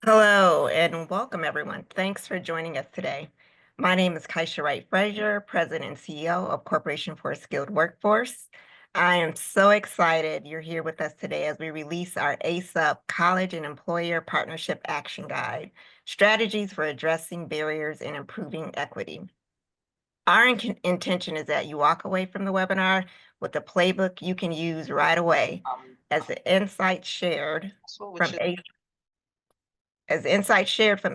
Hello and welcome, everyone. Thanks for joining us today. My name is Kaisha Wright Frazier, President and CEO of Corporation for a Skilled Workforce. I am so excited you're here with us today as we release our ASUP College and Employer Partnership Action Guide, Strategies for Addressing Barriers and Improving Equity. Our intention is that you walk away from the webinar with a playbook you can use right away as the insights shared from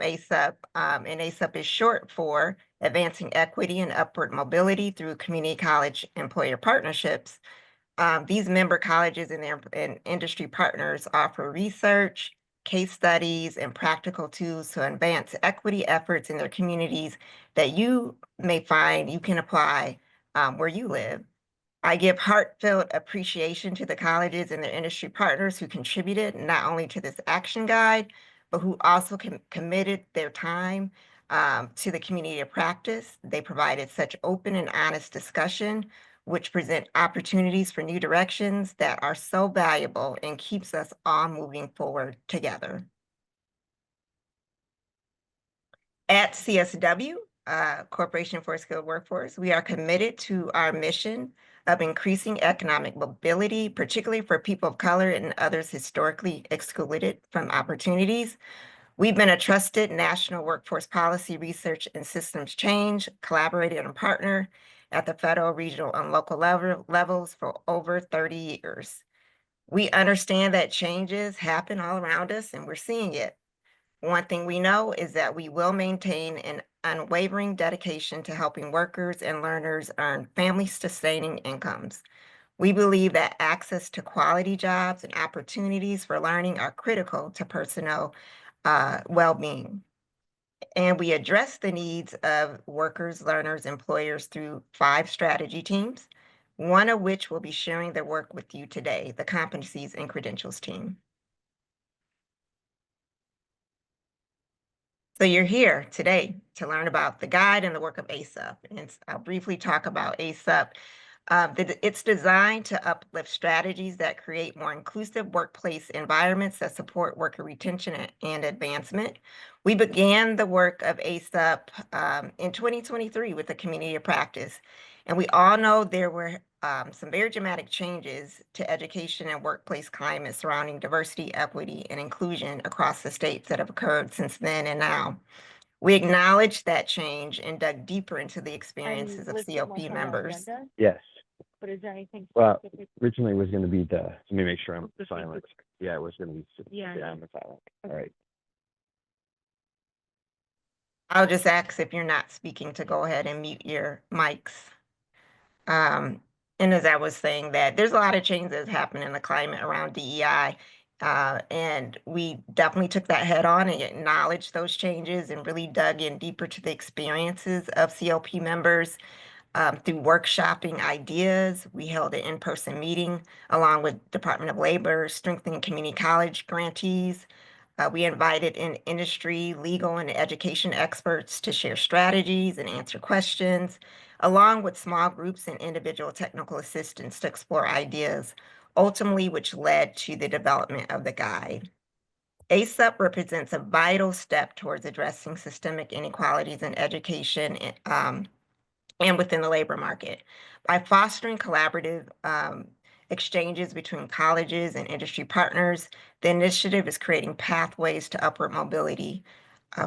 ASUP, and ASUP is short for Advancing Equity and Upward Mobility through Community College Employer Partnerships. These member colleges and their industry partners offer research, case studies, and practical tools to advance equity efforts in their communities that you may find you can apply where you live. I give heartfelt appreciation to the colleges and their industry partners who contributed not only to this action guide, but who also committed their time to the community of practice. They provided such open and honest discussion, which present opportunities for new directions that are so valuable and keeps us all moving forward together. At CSW, Corporation for a Skilled Workforce, we are committed to our mission of increasing economic mobility, particularly for people of color and others historically excluded from opportunities. We've been a trusted national workforce policy research and systems change, collaborator and partner at the federal, regional, and local levels for over 30 years. We understand that changes happen all around us and we're seeing it. One thing we know is that we will maintain an unwavering dedication to helping workers and learners earn family-sustaining incomes. We believe that access to quality jobs and opportunities for learning are critical to personal well-being. And we address the needs of workers, learners, employers through 5 strategy teams, one of which will be sharing their work with you today, the Competencies and Credentials team. So you're here today to learn about the guide and the work of ASUP. And I'll briefly talk about ASUP. It's designed to uplift strategies that create more inclusive workplace environments that support worker retention and advancement. We began the work of ASUP in 2023 with the community of practice. And we all know there were some very dramatic changes to education and workplace climate surrounding diversity, equity, and inclusion across the states that have occurred since then and now. We acknowledged that change and dug deeper into the experiences of CLP members. Yes. But is there anything Well, specific? originally it was going to be let me make sure I'm silent. Yeah, it was going to be, Yeah. I'm silent. All right. I'll just ask if you're not speaking to go ahead and mute your mics. And as I was saying that there's a lot of changes that's happened in the climate around DEI. And we definitely took that head on and acknowledged those changes and really dug in deeper to the experiences of CLP members through workshopping ideas. We held an in-person meeting along with Department of Labor, strengthening community college grantees. We invited in industry, legal, and education experts to share strategies and answer questions, along with small groups and individual technical assistants to explore ideas, ultimately which led to the development of the guide. ASUP represents a vital step towards addressing systemic inequalities in education and within the labor market. By fostering collaborative exchanges between colleges and industry partners, the initiative is creating pathways to upward mobility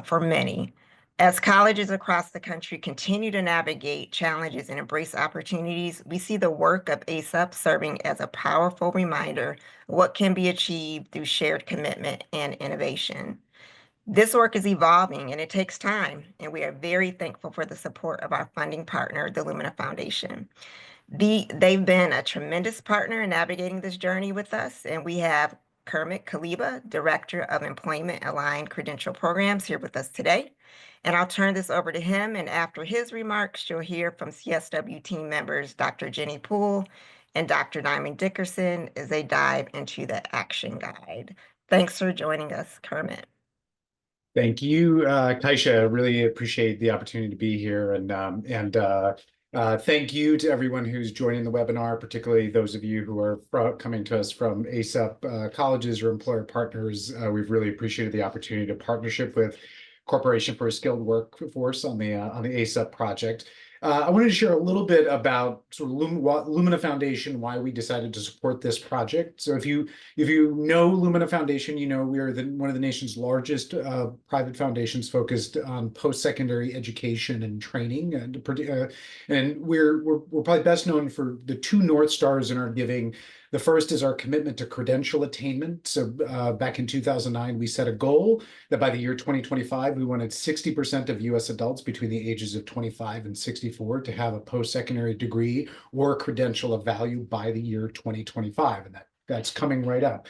for many. As colleges across the country continue to navigate challenges and embrace opportunities, we see the work of ASUP serving as a powerful reminder of what can be achieved through shared commitment and innovation. This work is evolving and it takes time, and we are very thankful for the support of our funding partner, the Lumina Foundation. They've been a tremendous partner in navigating this journey with us, and we have Kermit Kaliba, Director of Employment Aligned Credential Programs, here with us today. And I'll turn this over to him, and after his remarks, you'll hear from CSW team members, Dr. Jenny Poole and Dr. Diamond Dickerson, as they dive into the action guide. Thanks for joining us, Kermit. Thank you, Kaisha. Really appreciate the opportunity to be here and Thank you to everyone who's joining the webinar, particularly those of you who are coming to us from ASAP colleges or employer partners. We've really appreciated the opportunity to partnership with Corporation for a Skilled Workforce on the ASAP project. I wanted to share a little bit about sort of Lumina Foundation, why we decided to support this project. So if you know Lumina Foundation, you know we are one of the nation's largest private foundations focused on post-secondary education and training, and we're probably best known for the two North Stars in our giving. The first is our commitment to credential attainment. So back in 2009, we set a goal that by the year 2025, we wanted 60% of US adults between the ages of 25 and 64 to have a post-secondary degree or credential of value by the year 2025. And that's coming right up.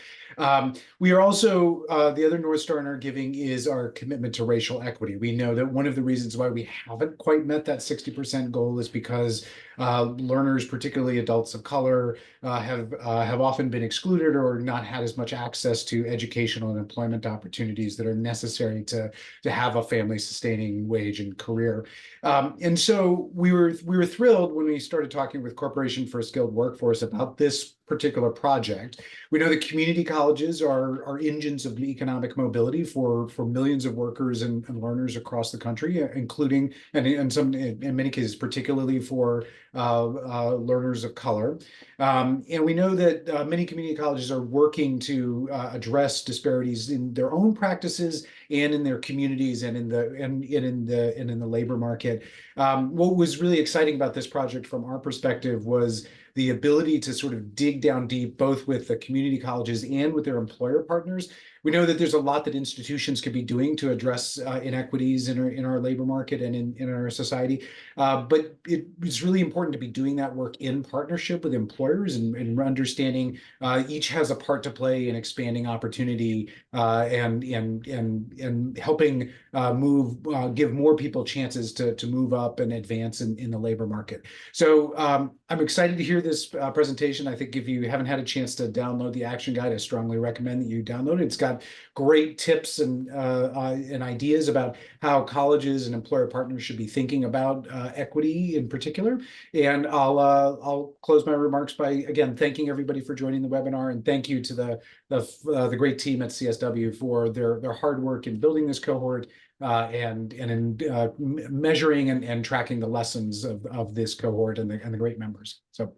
We are also, the other North Star in our giving is our commitment to racial equity. We know that one of the reasons why we haven't quite met that 60% goal is because learners, particularly adults of color, have often been excluded or not had as much access to educational and employment opportunities that are necessary to have a family-sustaining wage and career. And so we were thrilled when we started talking with Corporation for a Skilled Workforce about this particular project. We know that community colleges are engines of economic mobility for millions of workers and learners across the country, including and in many cases, particularly for learners of color. And we know that many community colleges are working to address disparities in their own practices and in their communities and in the labor market. What was really exciting about this project from our perspective was the ability to sort of dig down deep, both with the community colleges and with their employer partners. We know that there's a lot that institutions could be doing to address inequities in our labor market and in our society. But it's really important to be doing that work in partnership with employers and understanding each has a part to play in expanding opportunity and helping give more people chances to move up and advance in the labor market. So I'm excited to hear this presentation. I think if you haven't had a chance to download the action guide, I strongly recommend that you download it. It's got great tips and ideas about how colleges and employer partners should be thinking about equity in particular. And I'll close my remarks by again thanking everybody for joining the webinar, and thank you to the great team at CSW for their hard work in building this cohort and in measuring and tracking the lessons of this cohort and the great members. So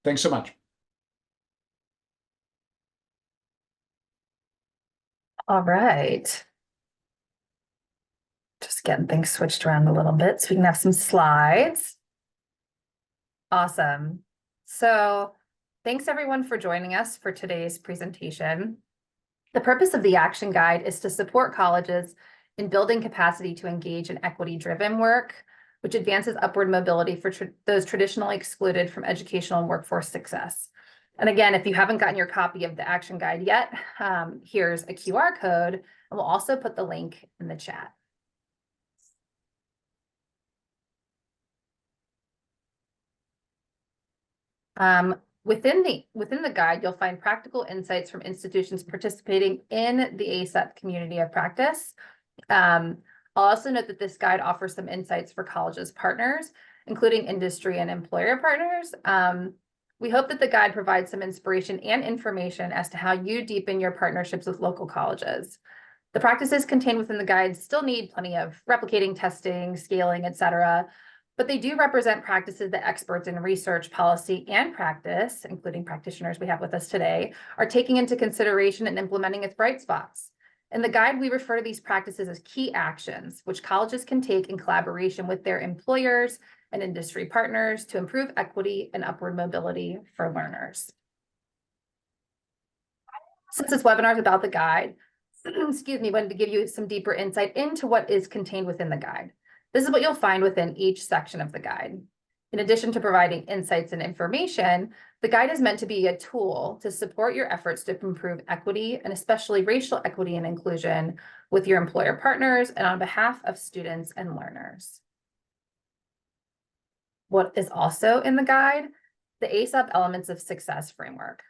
thanks so much. All right. Just getting things switched around a little bit so we can have some slides. Awesome. So thanks everyone for joining us for today's presentation. The purpose of the action guide is to support colleges in building capacity to engage in equity-driven work, which advances upward mobility for those traditionally excluded from educational and workforce success. And again, if you haven't gotten your copy of the action guide yet, here's a QR code, and we'll also put the link in the chat. Within the guide, you'll find practical insights from institutions participating in the ASAP community of practice. I'll also note that this guide offers some insights for colleges partners, including industry and employer partners. We hope that the guide provides some inspiration and information as to how you deepen your partnerships with local colleges. The practices contained within the guide still need plenty of replicating, testing, scaling, etc., but they do represent practices that experts in research, policy, and practice, including practitioners we have with us today, are taking into consideration and implementing as bright spots. In the guide, we refer to these practices as key actions, which colleges can take in collaboration with their employers and industry partners to improve equity and upward mobility for learners. Since this webinar is about the guide, excuse me, I wanted to give you some deeper insight into what is contained within the guide. This is what you'll find within each section of the guide. In addition to providing insights and information, the guide is meant to be a tool to support your efforts to improve equity, and especially racial equity and inclusion, with your employer partners and on behalf of students and learners. What is also in the guide? The ASAP Elements of Success framework.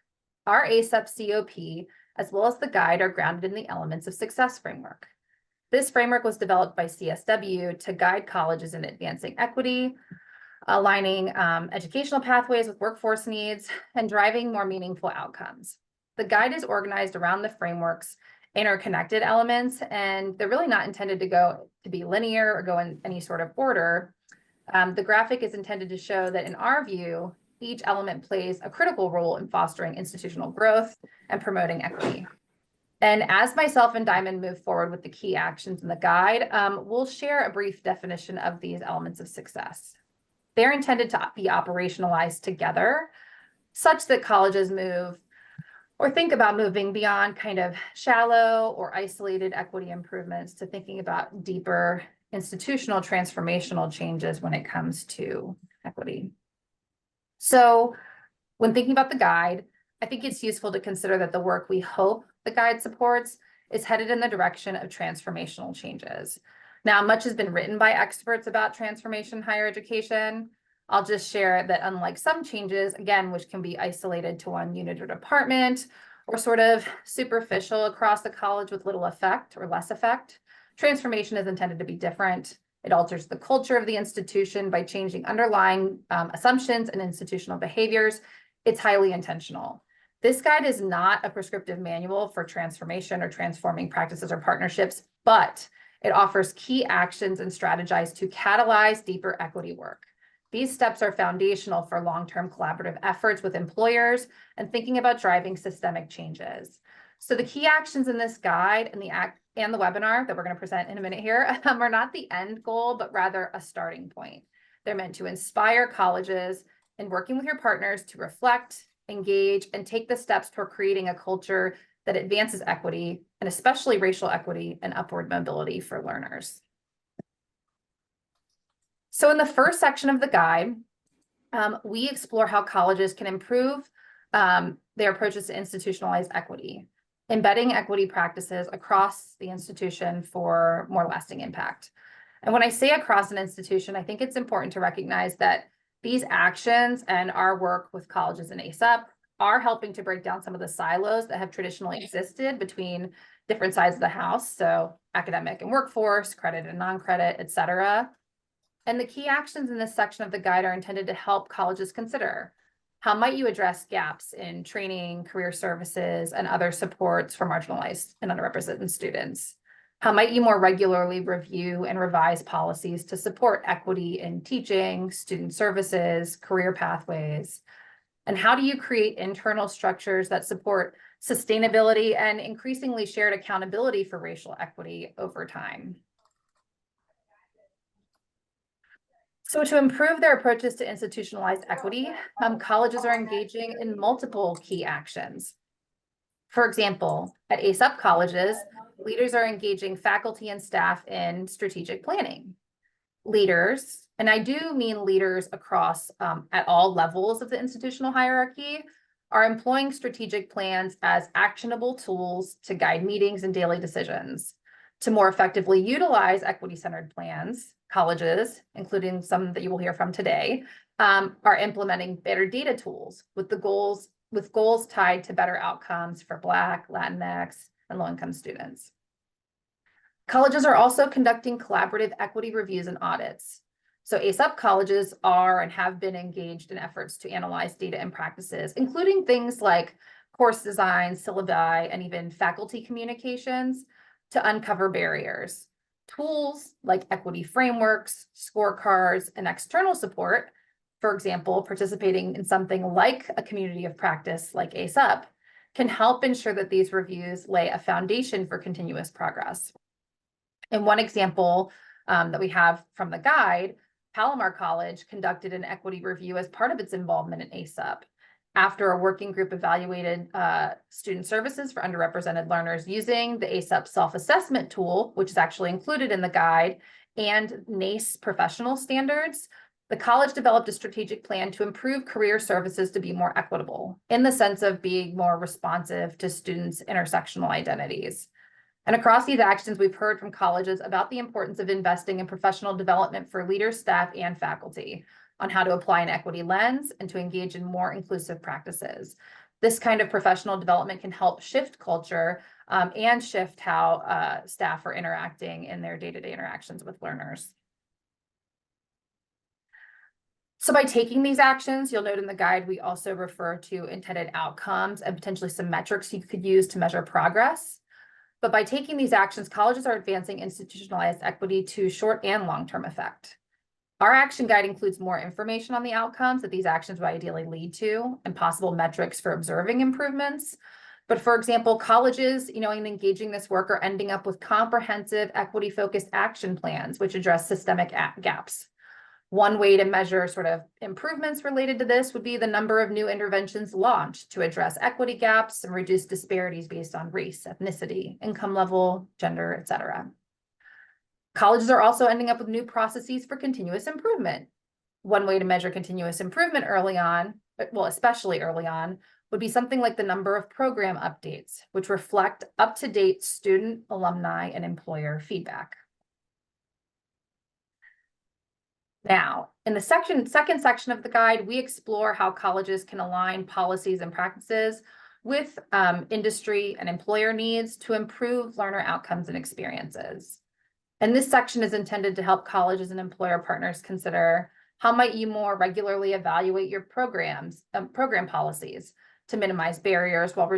Our ASAP COP, as well as the guide, are grounded in the Elements of Success framework. This framework was developed by CSW to guide colleges in advancing equity, aligning educational pathways with workforce needs, and driving more meaningful outcomes. The guide is organized around the framework's interconnected elements, and they're really not intended to be linear or go in any sort of order. The graphic is intended to show that in our view, each element plays a critical role in fostering institutional growth and promoting equity. And as myself and Diamond move forward with the key actions in the guide, we'll share a brief definition of these elements of success. They're intended to be operationalized together such that colleges move or think about moving beyond kind of shallow or isolated equity improvements to thinking about deeper institutional transformational changes when it comes to equity. So when thinking about the guide, I think it's useful to consider that the work we hope the guide supports is headed in the direction of transformational changes. Now, much has been written by experts about transformation in higher education. I'll just share that unlike some changes, again, which can be isolated to one unit or department, or sort of superficial across the college with little effect or less effect, transformation is intended to be different. It alters the culture of the institution by changing underlying assumptions and institutional behaviors. It's highly intentional. This guide is not a prescriptive manual for transformation or transforming practices or partnerships, but it offers key actions and strategies to catalyze deeper equity work. These steps are foundational for long-term collaborative efforts with employers and thinking about driving systemic changes. So the key actions in this guide and the webinar that we're going to present in a minute here are not the end goal, but rather a starting point. They're meant to inspire colleges in working with your partners to reflect, engage, and take the steps toward creating a culture that advances equity, and especially racial equity and upward mobility for learners. So in the first section of the guide, we explore how colleges can improve their approaches to institutionalized equity, embedding equity practices across the institution for more lasting impact. And when I say across an institution, I think it's important to recognize that these actions and our work with colleges and ASAP are helping to break down some of the silos that have traditionally existed between different sides of the house, so academic and workforce, credit and non-credit, et cetera. And the key actions in this section of the guide are intended to help colleges consider how might you address gaps in training, career services, and other supports for marginalized and underrepresented students? How might you more regularly review and revise policies to support equity in teaching, student services, career pathways? And how do you create internal structures that support sustainability and increasingly shared accountability for racial equity over time? So to improve their approaches to institutionalized equity, colleges are engaging in multiple key actions. For example, at ASAP colleges, leaders are engaging faculty and staff in strategic planning. Leaders, and I do mean leaders across at all levels of the institutional hierarchy, are employing strategic plans as actionable tools to guide meetings and daily decisions. To more effectively utilize equity-centered plans, colleges, including some that you will hear from today, are implementing better data tools with goals tied to better outcomes for Black, Latinx, and low-income students. Colleges are also conducting collaborative equity reviews and audits. So ASAP colleges are and have been engaged in efforts to analyze data and practices, including things like course design, syllabi, and even faculty communications to uncover barriers. Tools like equity frameworks, scorecards, and external support, for example, participating in something like a community of practice like ASAP, can help ensure that these reviews lay a foundation for continuous progress. In one example that we have from the guide, Palomar College conducted an equity review as part of its involvement in ASAP. After a working group evaluated student services for underrepresented learners using the ASAP self-assessment tool, which is actually included in the guide, and NACE professional standards, the college developed a strategic plan to improve career services to be more equitable, in the sense of being more responsive to students' intersectional identities. And across these actions, we've heard from colleges about the importance of investing in professional development for leaders, staff, and faculty on how to apply an equity lens and to engage in more inclusive practices. This kind of professional development can help shift culture and shift how staff are interacting in their day-to-day interactions with learners. So by taking these actions, you'll note in the guide, we also refer to intended outcomes and potentially some metrics you could use to measure progress. But by taking these actions, colleges are advancing institutionalized equity to short and long-term effect. Our action guide includes more information on the outcomes that these actions would ideally lead to and possible metrics for observing improvements. But for example, colleges, in engaging this work are ending up with comprehensive equity-focused action plans, which address systemic gaps. One way to measure sort of improvements related to this would be the number of new interventions launched to address equity gaps and reduce disparities based on race, ethnicity, income level, gender, et cetera. Colleges are also ending up with new processes for continuous improvement. One way to measure continuous improvement early on, well, especially early on, would be something like the number of program updates, which reflect up-to-date student, alumni, and employer feedback. Now, in the second section of the guide, we explore how colleges can align policies and practices with industry and employer needs to improve learner outcomes and experiences. And this section is intended to help colleges and employer partners consider how might you more regularly evaluate your program policies to minimize barriers while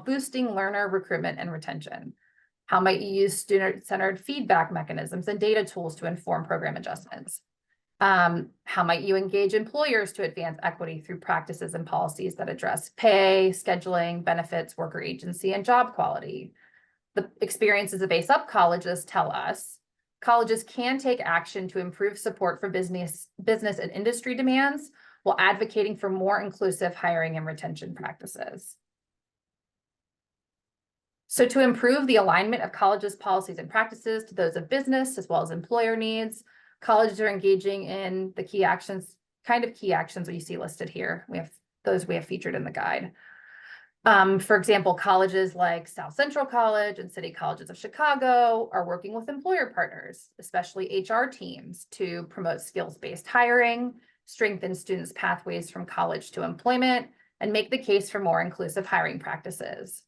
boosting learner recruitment and retention. How might you use student-centered feedback mechanisms and data tools to inform program adjustments? How might you engage employers to advance equity through practices and policies that address pay, scheduling, benefits, worker agency, and job quality? The experiences of ACE UP colleges tell us colleges can take action to improve support for business and industry demands while advocating for more inclusive hiring and retention practices. So to improve the alignment of colleges' policies and practices to those of business as well as employer needs, colleges are engaging in the key actions that you see listed here. We have featured in the guide. For example, colleges like South Central College and City Colleges of Chicago are working with employer partners, especially HR teams, to promote skills-based hiring, strengthen students' pathways from college to employment, and make the case for more inclusive hiring practices.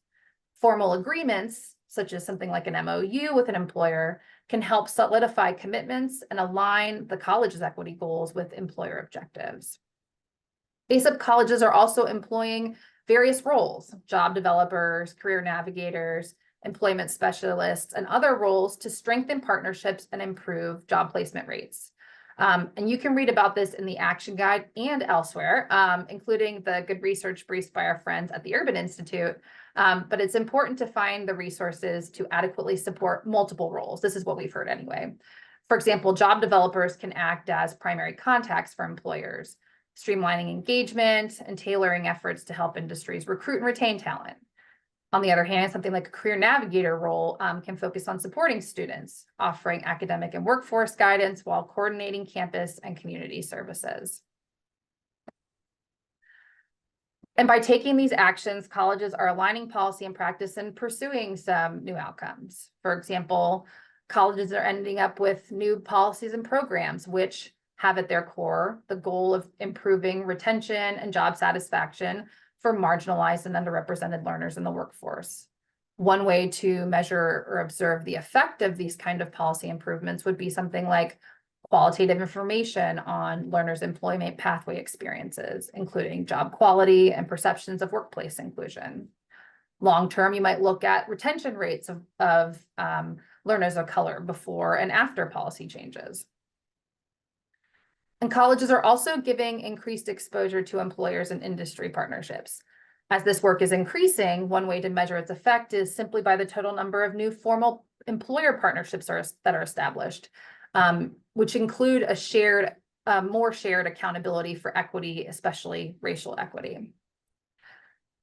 Formal agreements, such as something like an MOU with an employer, can help solidify commitments and align the college's equity goals with employer objectives. ACE UP colleges are also employing various roles, job developers, career navigators, employment specialists, and other roles to strengthen partnerships and improve job placement rates. And you can read about this in the action guide and elsewhere, including the good research briefs by our friends at the Urban Institute. But it's important to find the resources to adequately support multiple roles. This is what we've heard anyway. For example, job developers can act as primary contacts for employers, streamlining engagement and tailoring efforts to help industries recruit and retain talent. On the other hand, something like a career navigator role can focus on supporting students, offering academic and workforce guidance while coordinating campus and community services. And by taking these actions, colleges are aligning policy and practice and pursuing some new outcomes. For example, colleges are ending up with new policies and programs which have at their core the goal of improving retention and job satisfaction for marginalized and underrepresented learners in the workforce. One way to measure or observe the effect of these kind of policy improvements would be something like qualitative information on learners' employment pathway experiences, including job quality and perceptions of workplace inclusion. Long-term, you might look at retention rates of learners of color before and after policy changes. And colleges are also giving increased exposure to employers and industry partnerships. As this work is increasing, one way to measure its effect is simply by the total number of new formal employer partnerships that are established, which include more shared accountability for equity, especially racial equity.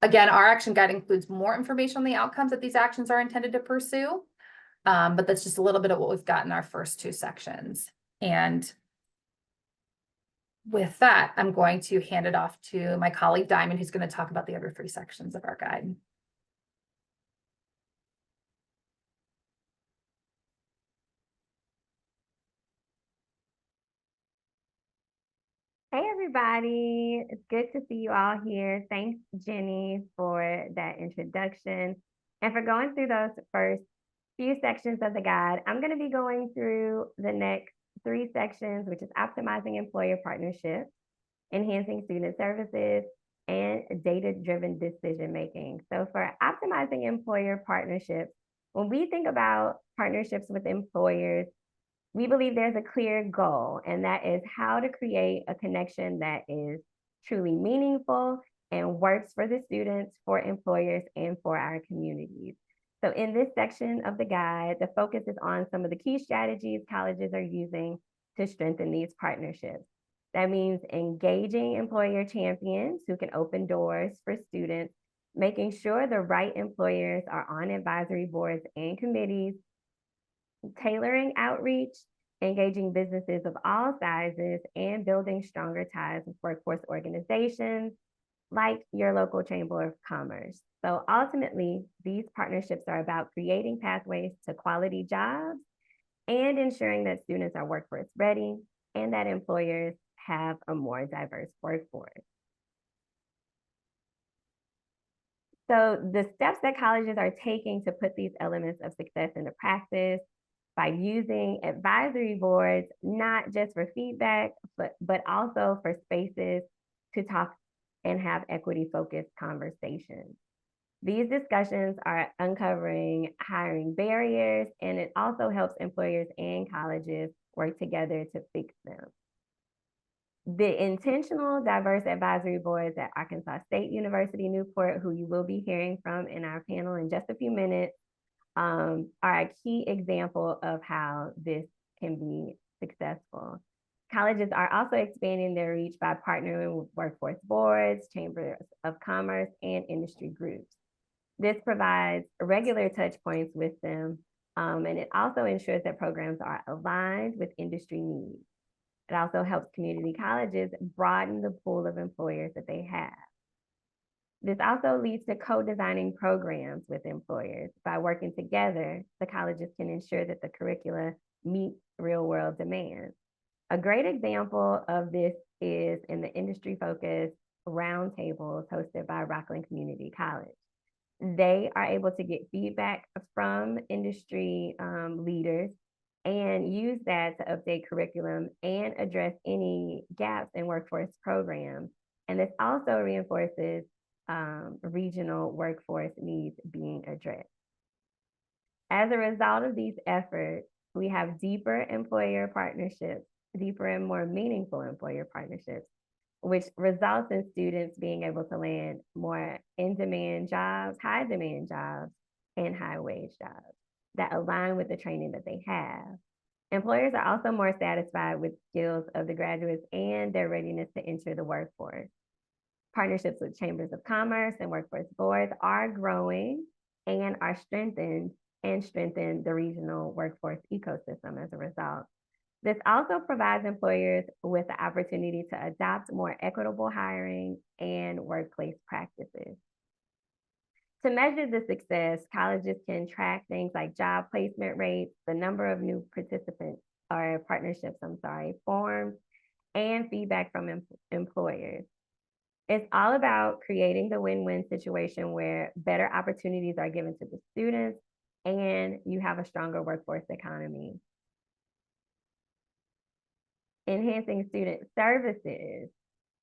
Again, our action guide includes more information on the outcomes that these actions are intended to pursue, but that's just a little bit of what we've got in our first two sections. And with that, I'm going to hand it off to my colleague Diamond, who's going to talk about the other three sections of our guide. Hey everybody, it's good to see you all here. Thanks, Jenny, for that introduction and for going through those first few sections of the guide. I'm going to be going through the next three sections, which is optimizing employer partnerships, enhancing student services, and data-driven decision-making. So for optimizing employer partnerships, when we think about partnerships with employers, we believe there's a clear goal, and that is how to create a connection that is truly meaningful and works for the students, for employers, and for our communities. So in this section of the guide, the focus is on some of the key strategies colleges are using to strengthen these partnerships. That means engaging employer champions who can open doors for students, making sure the right employers are on advisory boards and committees, tailoring outreach, engaging businesses of all sizes, and building stronger ties with workforce organizations like your local Chamber of Commerce. So ultimately, these partnerships are about creating pathways to quality jobs and ensuring that students are workforce ready and that employers have a more diverse workforce. So the steps that colleges are taking to put these elements of success into practice by using advisory boards, not just for feedback, but also for spaces to talk and have equity-focused conversations. These discussions are uncovering hiring barriers, and it also helps employers and colleges work together to fix them. The intentional diverse advisory boards at Arkansas State University, Newport, who you will be hearing from in our panel in just a few minutes, are a key example of how this can be successful. Colleges are also expanding their reach by partnering with workforce boards, chambers of commerce, and industry groups. This provides regular touch points with them, and it also ensures that programs are aligned with industry needs. It also helps community colleges broaden the pool of employers that they have. This also leads to co-designing programs with employers. By working together, the colleges can ensure that the curricula meet real-world demands. A great example of this is in the industry-focused roundtables hosted by Rockland Community College. They are able to get feedback from industry leaders and use that to update curriculum and address any gaps in workforce programs. And this also reinforces regional workforce needs being addressed. As a result of these efforts, we have deeper employer partnerships, deeper and more meaningful employer partnerships, which results in students being able to land more in-demand jobs, high-demand jobs, and high-wage jobs that align with the training that they have. Employers are also more satisfied with skills of the graduates and their readiness to enter the workforce. Partnerships with chambers of commerce and workforce boards are growing and are strengthened and strengthen the regional workforce ecosystem as a result. This also provides employers with the opportunity to adopt more equitable hiring and workplace practices. To measure the success, colleges can track things like job placement rates, the number of new participants or partnerships, formed, and feedback from employers. It's all about creating the win-win situation where better opportunities are given to the students and you have a stronger workforce economy. Enhancing student services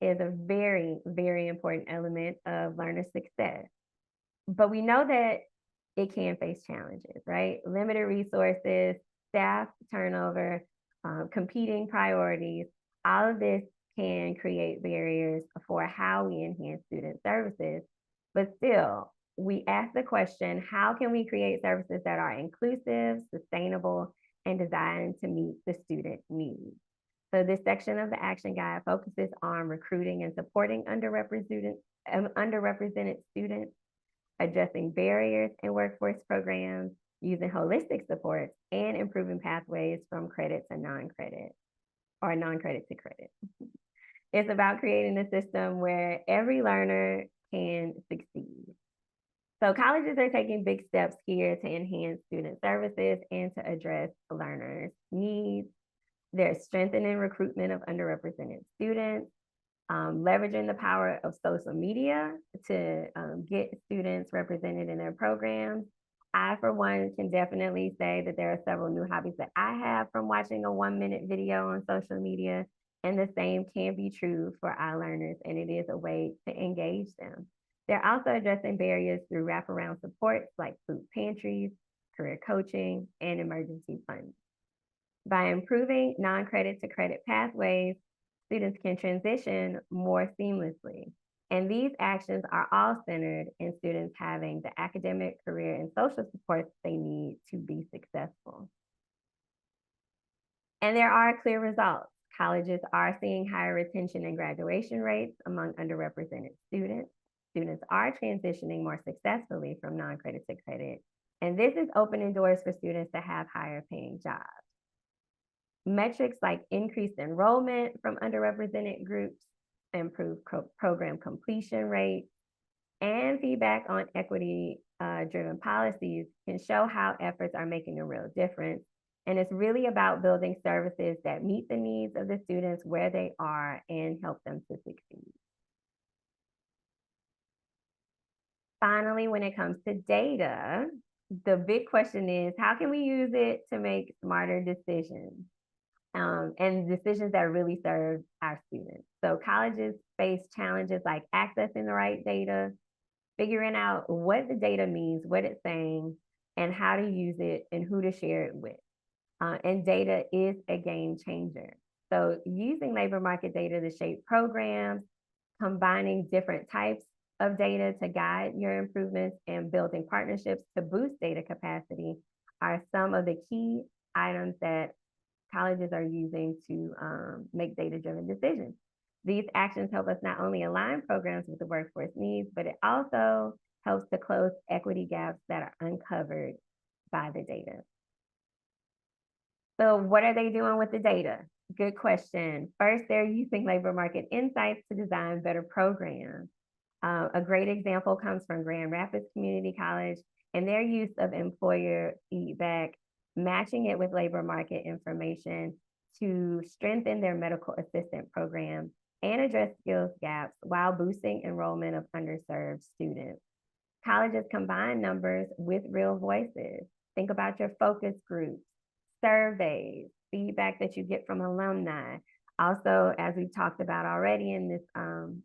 is a very, very important element of learner success. But we know that it can face challenges, right? Limited resources, staff turnover, competing priorities, all of this can create barriers for how we enhance student services. But still, we ask the question, how can we create services that are inclusive, sustainable, and designed to meet the student needs? So this section of the action guide focuses on recruiting and supporting underrepresented students, addressing barriers in workforce programs, using holistic supports, and improving pathways from credit to non-credit or non-credit to credit. It's about creating a system where every learner can succeed. So colleges are taking big steps here to enhance student services and to address learners' needs. They're strengthening recruitment of underrepresented students, leveraging the power of social media to get students represented in their programs, I, for one, can definitely say that there are several new hobbies that I have from watching a 1-minute video on social media, and the same can be true for our learners, and it is a way to engage them. They're also addressing barriers through wraparound supports like food pantries, career coaching, and emergency funds. By improving non-credit to credit pathways, students can transition more seamlessly. And these actions are all centered in students having the academic, career, and social supports they need to be successful. And there are clear results. Colleges are seeing higher retention and graduation rates among underrepresented students. Students are transitioning more successfully from non-credit to credit. And this is opening doors for students to have higher paying jobs. Metrics like increased enrollment from underrepresented groups, improved program completion rates, and feedback on equity-driven policies can show how efforts are making a real difference. And it's really about building services that meet the needs of the students where they are and help them to succeed. Finally, when it comes to data, the big question is, how can we use it to make smarter decisions? And decisions that really serve our students. So colleges face challenges like accessing the right data, figuring out what the data means, what it's saying, and how to use it and who to share it with. And data is a game changer. So using labor market data to shape programs, combining different types of data to guide your improvements, and building partnerships to boost data capacity are some of the key items that colleges are using to make data-driven decisions. These actions help us not only align programs with the workforce needs, but it also helps to close equity gaps that are uncovered by the data. So what are they doing with the data? Good question. First, they're using labor market insights to design better programs. A great example comes from Grand Rapids Community College and their use of employer feedback, matching it with labor market information to strengthen their medical assistant program and address skills gaps while boosting enrollment of underserved students. Colleges combine numbers with real voices. Think about your focus groups, surveys, feedback that you get from alumni. Also, as we've talked about already in this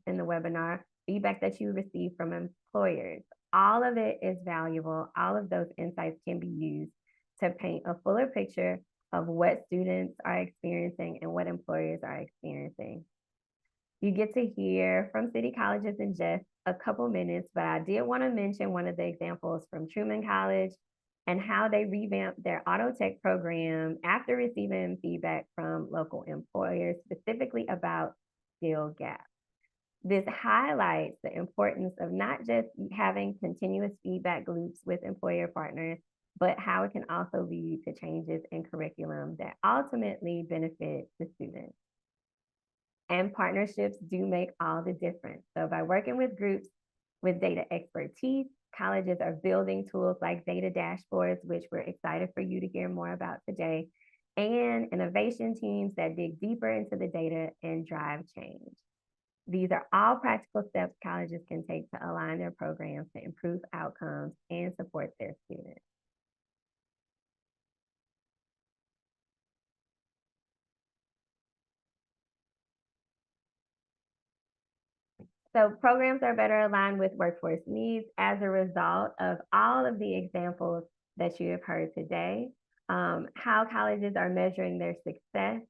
in the webinar, feedback that you receive from employers. All of it is valuable. All of those insights can be used to paint a fuller picture of what students are experiencing and what employers are experiencing. You get to hear from city colleges in just a couple minutes, but I did want to mention one of the examples from Truman College and how they revamped their auto tech program after receiving feedback from local employers, specifically about skill gaps. This highlights the importance of not just having continuous feedback loops with employer partners, but how it can also lead to changes in curriculum that ultimately benefit the students. And partnerships do make all the difference. So by working with groups with data expertise, colleges are building tools like data dashboards, which we're excited for you to hear more about today, and innovation teams that dig deeper into the data and drive change. These are all practical steps colleges can take to align their programs to improve outcomes and support their students. So programs are better aligned with workforce needs as a result of all of the examples that you have heard today. How colleges are measuring their success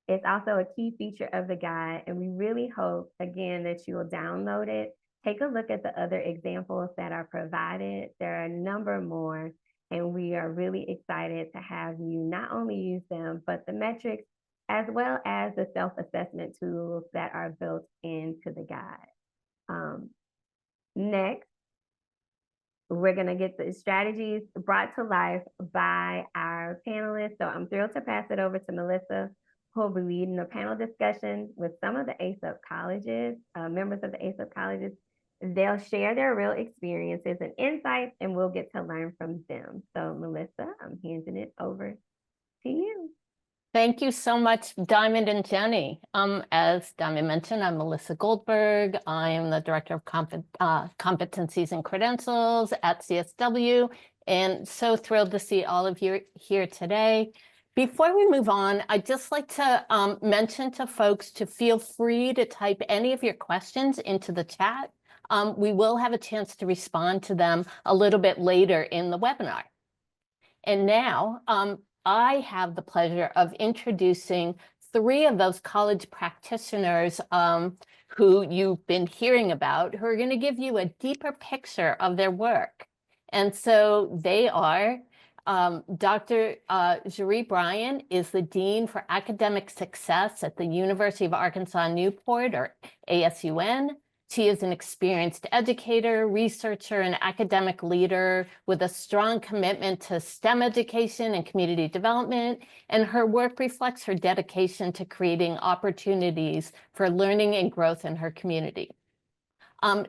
is also a key feature of the guide, and we really hope, again, that you will download it. Take a look at the other examples that are provided. There are a number more, and we are really excited to have you not only use them, but the metrics, as well as the self-assessment tools that are built into the guide. Next, we're going to get the strategies brought to life by our panelists. So I'm thrilled to pass it over to Melissa, who will be leading a panel discussion with some of the ASUP colleges, members of the ASUP colleges. They'll share their real experiences and insights, and we'll get to learn from them. So Melissa, I'm handing it over to you. Thank you so much, Diamond and Jenny. As Diamond mentioned, I'm Melissa Goldberg. I am the Director of Competencies and Credentials at CSW, and so thrilled to see all of you here today. Before we move on, I'd just like to mention to folks to feel free to type any of your questions into the chat. We will have a chance to respond to them a little bit later in the webinar. And now I have the pleasure of introducing 3 of those college practitioners who you've been hearing about, who are going to give you a deeper picture of their work. And so they are Dr. Jeree Bryan is the Dean for Academic Success at the University of Arkansas Newport, or ASUN. She is an experienced educator, researcher, and academic leader with a strong commitment to STEM education and community development, and her work reflects her dedication to creating opportunities for learning and growth in her community.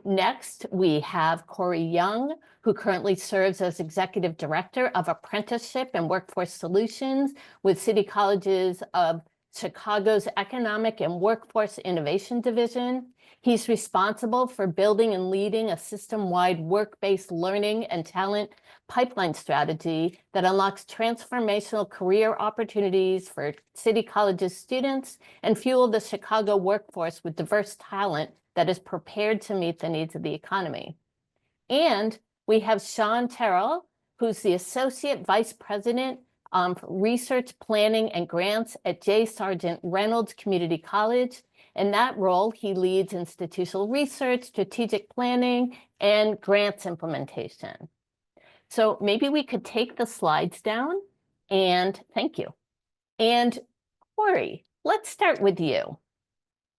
Next, we have Corey Young, who currently serves as Executive Director of Apprenticeship and Workforce Solutions with City Colleges of Chicago's Economic and Workforce Innovation Division. He's responsible for building and leading a system-wide work-based learning and talent pipeline strategy that unlocks transformational career opportunities for City Colleges students and fuel the Chicago workforce with diverse talent that is prepared to meet the needs of the economy. And we have Sean Terrell, who's the Associate Vice President for Research Planning and Grants at J. Sargent Reynolds Community College. In that role, he leads institutional research, strategic planning, and grants implementation. So maybe we could take the slides down, and thank you. And Corey, let's start with you.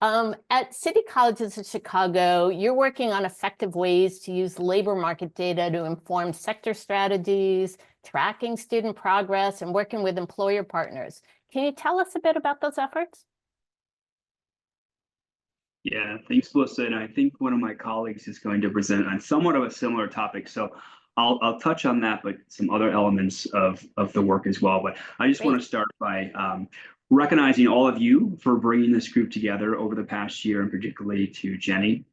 At City Colleges of Chicago, you're working on effective ways to use labor market data to inform sector strategies, tracking student progress, and working with employer partners. Can you tell us a bit about those efforts? Yeah, thanks, Melissa. And I think one of my colleagues is going to present on somewhat of a similar topic. So I'll touch on that, but some other elements of the work as well. But I just want to start by recognizing all of you for bringing this group together over the past year, and particularly to Jenny,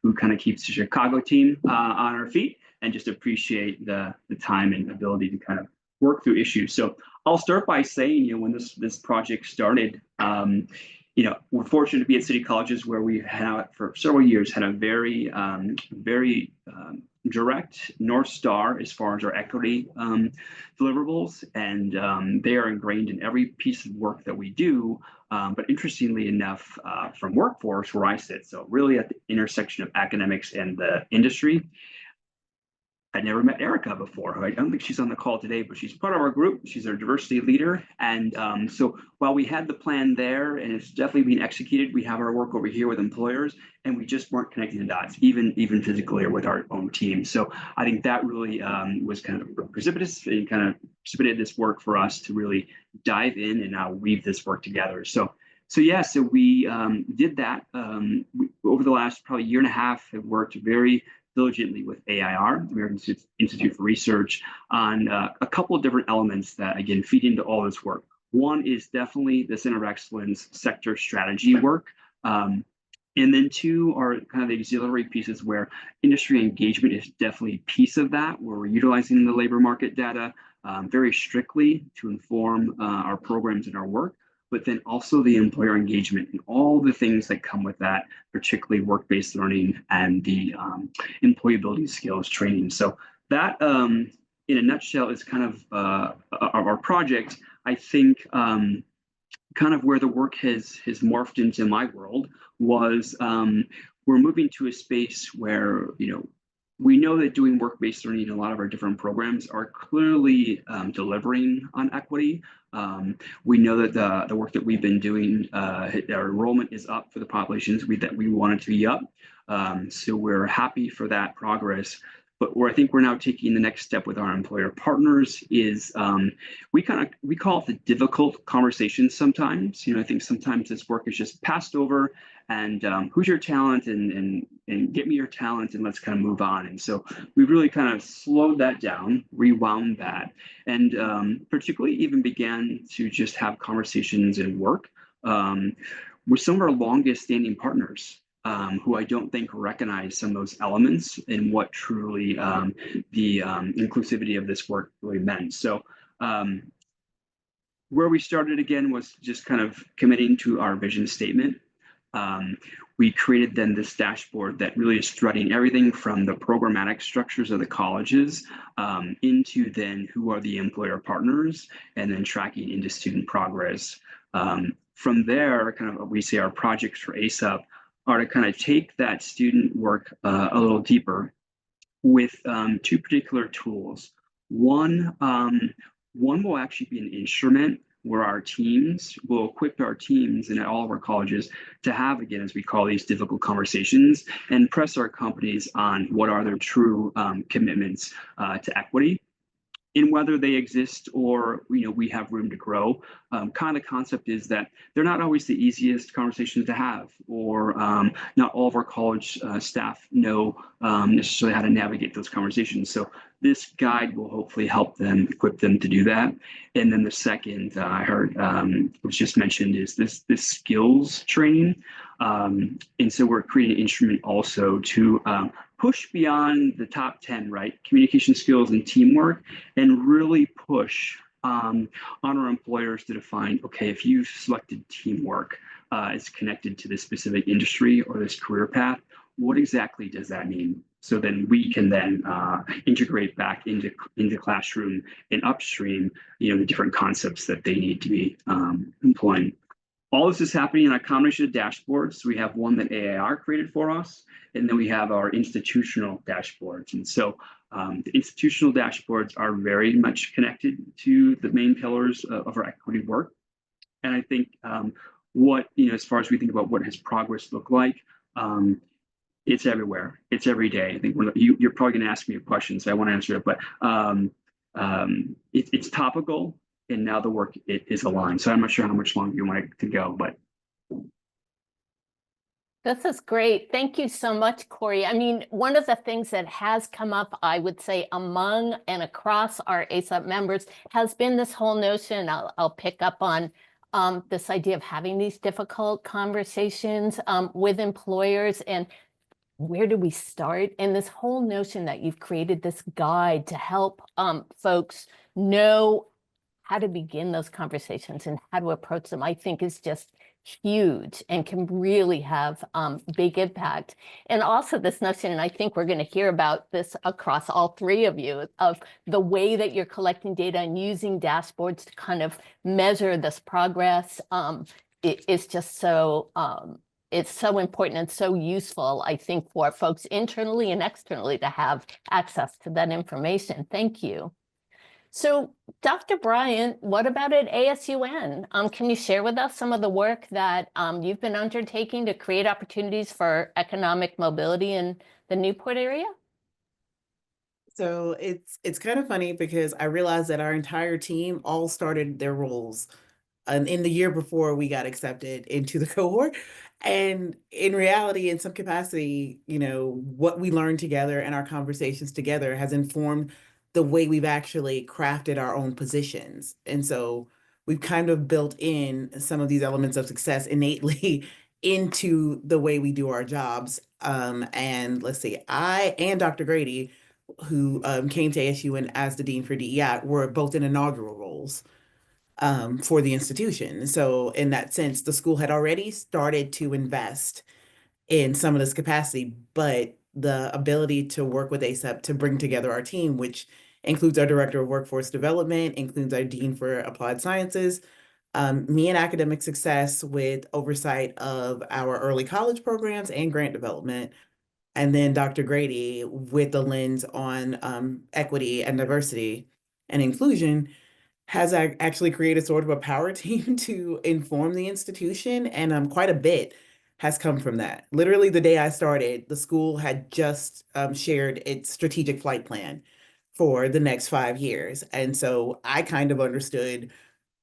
who kind of keeps the Chicago team on our feet, and just appreciate the time and ability to kind of work through issues. So I'll start by saying, when this project started, we're fortunate to be at City Colleges, where we have for several years had a very direct North Star as far as our equity deliverables, and they are ingrained in every piece of work that we do. But interestingly enough, from workforce, where I sit, so really at the intersection of academics and the industry. I'd never met Erica before. I don't think she's on the call today, but she's part of our group. She's our diversity leader. And so while we had the plan there, and it's definitely being executed, we have our work over here with employers, and we just weren't connecting the dots, even physically or with our own team. So I think that really was kind of precipitous, and kind of precipitated this work for us to really dive in and now weave this work together. So we did that. Over the last probably year and a half, have worked very diligently with AIR, the American Institute for Research, on a couple of different elements that, again, feed into all this work. One is definitely the Center of Excellence sector strategy work. And then 2 are kind of the auxiliary pieces where industry engagement is definitely a piece of that, where we're utilizing the labor market data very strictly to inform our programs and our work, but then also the employer engagement and all the things that come with that, particularly work-based learning and the employability skills training. So that, in a nutshell, is kind of our project. I think kind of where the work has morphed into my world was we're moving to a space where, we know that doing work-based learning in a lot of our different programs are clearly delivering on equity. We know that the work that we've been doing, our enrollment is up for the populations that we want it to be up. So we're happy for that progress. But where I think we're now taking the next step with our employer partners is we call it the difficult conversations sometimes. I think sometimes this work is just passed over, and who's your talent, and get me your talent, and let's kind of move on. And so we really kind of slowed that down, rewound that, and particularly even began to just have conversations and work with some of our longest standing partners. who I don't think recognize some of those elements and what truly the inclusivity of this work really meant. So where we started again was just kind of committing to our vision statement. We created then this dashboard that really is threading everything from the programmatic structures of the colleges into then who are the employer partners, and then tracking into student progress. From there, kind of we say our projects for ASAP are to kind of take that student work a little deeper with two particular tools. One will actually be an instrument where our teams will equip our teams and at all of our colleges to have, again, as we call these difficult conversations, and press our companies on what are their true commitments to equity, in whether they exist or we have room to grow. Kind of the concept is that they're not always the easiest conversations to have, or not all of our college staff know necessarily how to navigate those conversations. So this guide will hopefully help them, equip them to do that. And then the second I heard was just mentioned is this skills training. And so we're creating an instrument also to push beyond the top 10, right? Communication skills and teamwork, and really push on our employers to define, okay, if you've selected teamwork as connected to this specific industry or this career path, what exactly does that mean? So then we can then integrate back into classroom and upstream, the different concepts that they need to be employing. All this is happening in a combination of dashboards. We have one that AAR created for us, and then we have our institutional dashboards. And so the institutional dashboards are very much connected to the main pillars of our equity work. And I think as far as we think about what has progress look like, it's everywhere. It's every day. I think you're probably going to ask me a question, so I want to answer it. But it's topical, and now the work is aligned. So I'm not sure how much longer you want it to go, but. This is great. Thank you so much, Corey. I mean, one of the things that has come up, I would say, among and across our ASAP members has been this whole notion, I'll pick up on this idea of having these difficult conversations with employers, and where do we start? And this whole notion that you've created this guide to help folks know how to begin those conversations and how to approach them, I think is just huge and can really have big impact. And also this notion, and I think we're going to hear about this across all three of you, of the way that you're collecting data and using dashboards to kind of measure this progress. It's just so it's so important and so useful, I think, for folks internally and externally to have access to that information. Thank you. So, Dr. Bryant, what about at ASUN? Can you share with us some of the work that you've been undertaking to create opportunities for economic mobility in the Newport area? So it's kind of funny because I realized that our entire team all started their roles in the year before we got accepted into the cohort. And in reality, in some capacity, what we learned together and our conversations together has informed the way we've actually crafted our own positions. And so we've kind of built in some of these elements of success innately into the way we do our jobs. And let's see, I and Dr. Grady, who came to ASU as the Dean for DEI, were both in inaugural roles for the institution. So in that sense, the school had already started to invest in some of this capacity, but the ability to work with ASAP to bring together our team, which includes our Director of Workforce Development, includes our Dean for Applied Sciences, me in academic success with oversight of our early college programs and grant development, and then Dr. Grady with the lens on equity and diversity and inclusion, has actually created sort of a power team to inform the institution, and quite a bit has come from that. Literally the day I started, the school had just shared its strategic flight plan for the next 5 years. And so I kind of understood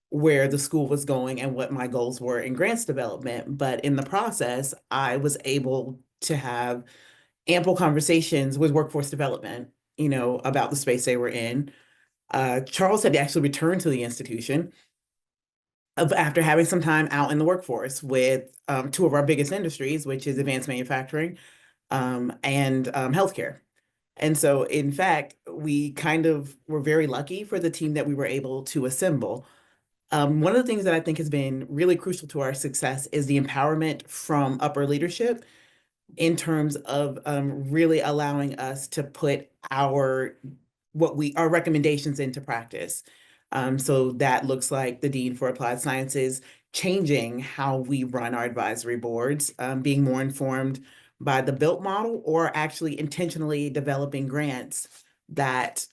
where the school was going and what my goals were in grants development. But in the process, I was able to have ample conversations with workforce development, about the space they were in. Charles had actually returned to the institution. after having some time out in the workforce with two of our biggest industries, which is advanced manufacturing and healthcare. And so, in fact, we kind of were very lucky for the team that we were able to assemble. One of the things that I think has been really crucial to our success is the empowerment from upper leadership in terms of really allowing us to put our recommendations into practice. So that looks like the Dean for Applied Sciences changing how we run our advisory boards, being more informed by the built model, or actually intentionally developing grants that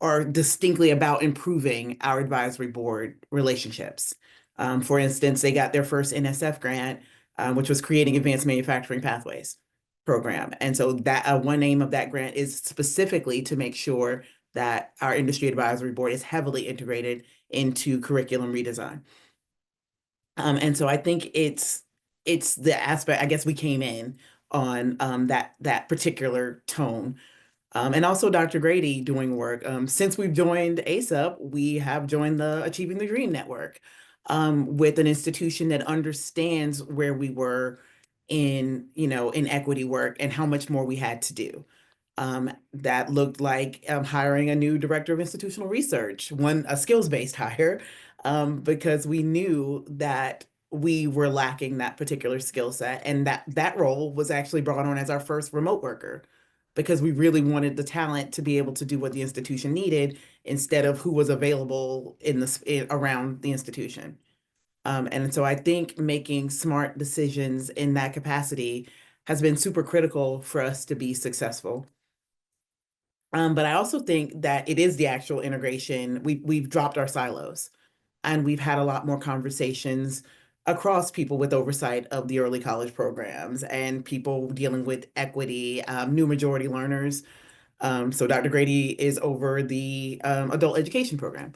are distinctly about improving our advisory board relationships. For instance, they got their first NSF grant, which was creating advanced manufacturing pathways program. And so that one aim of that grant is specifically to make sure that our industry advisory board is heavily integrated into curriculum redesign. And so I think it's the aspect, I guess we came in on that particular tone. And also Dr. Grady doing work. Since we've joined ASAP, we have joined the Achieving the Dream Network with an institution that understands where we were in equity work and how much more we had to do. That looked like hiring a new director of institutional research, a skills-based hire, because we knew that we were lacking that particular skill set, and that role was actually brought on as our first remote worker, because we really wanted the talent to be able to do what the institution needed instead of who was available around the institution. And so I think making smart decisions in that capacity has been super critical for us to be successful. But I also think that it is the actual integration. We've dropped our silos, and we've had a lot more conversations across people with oversight of the early college programs and people dealing with equity, new majority learners. So Dr. Grady is over the adult education program.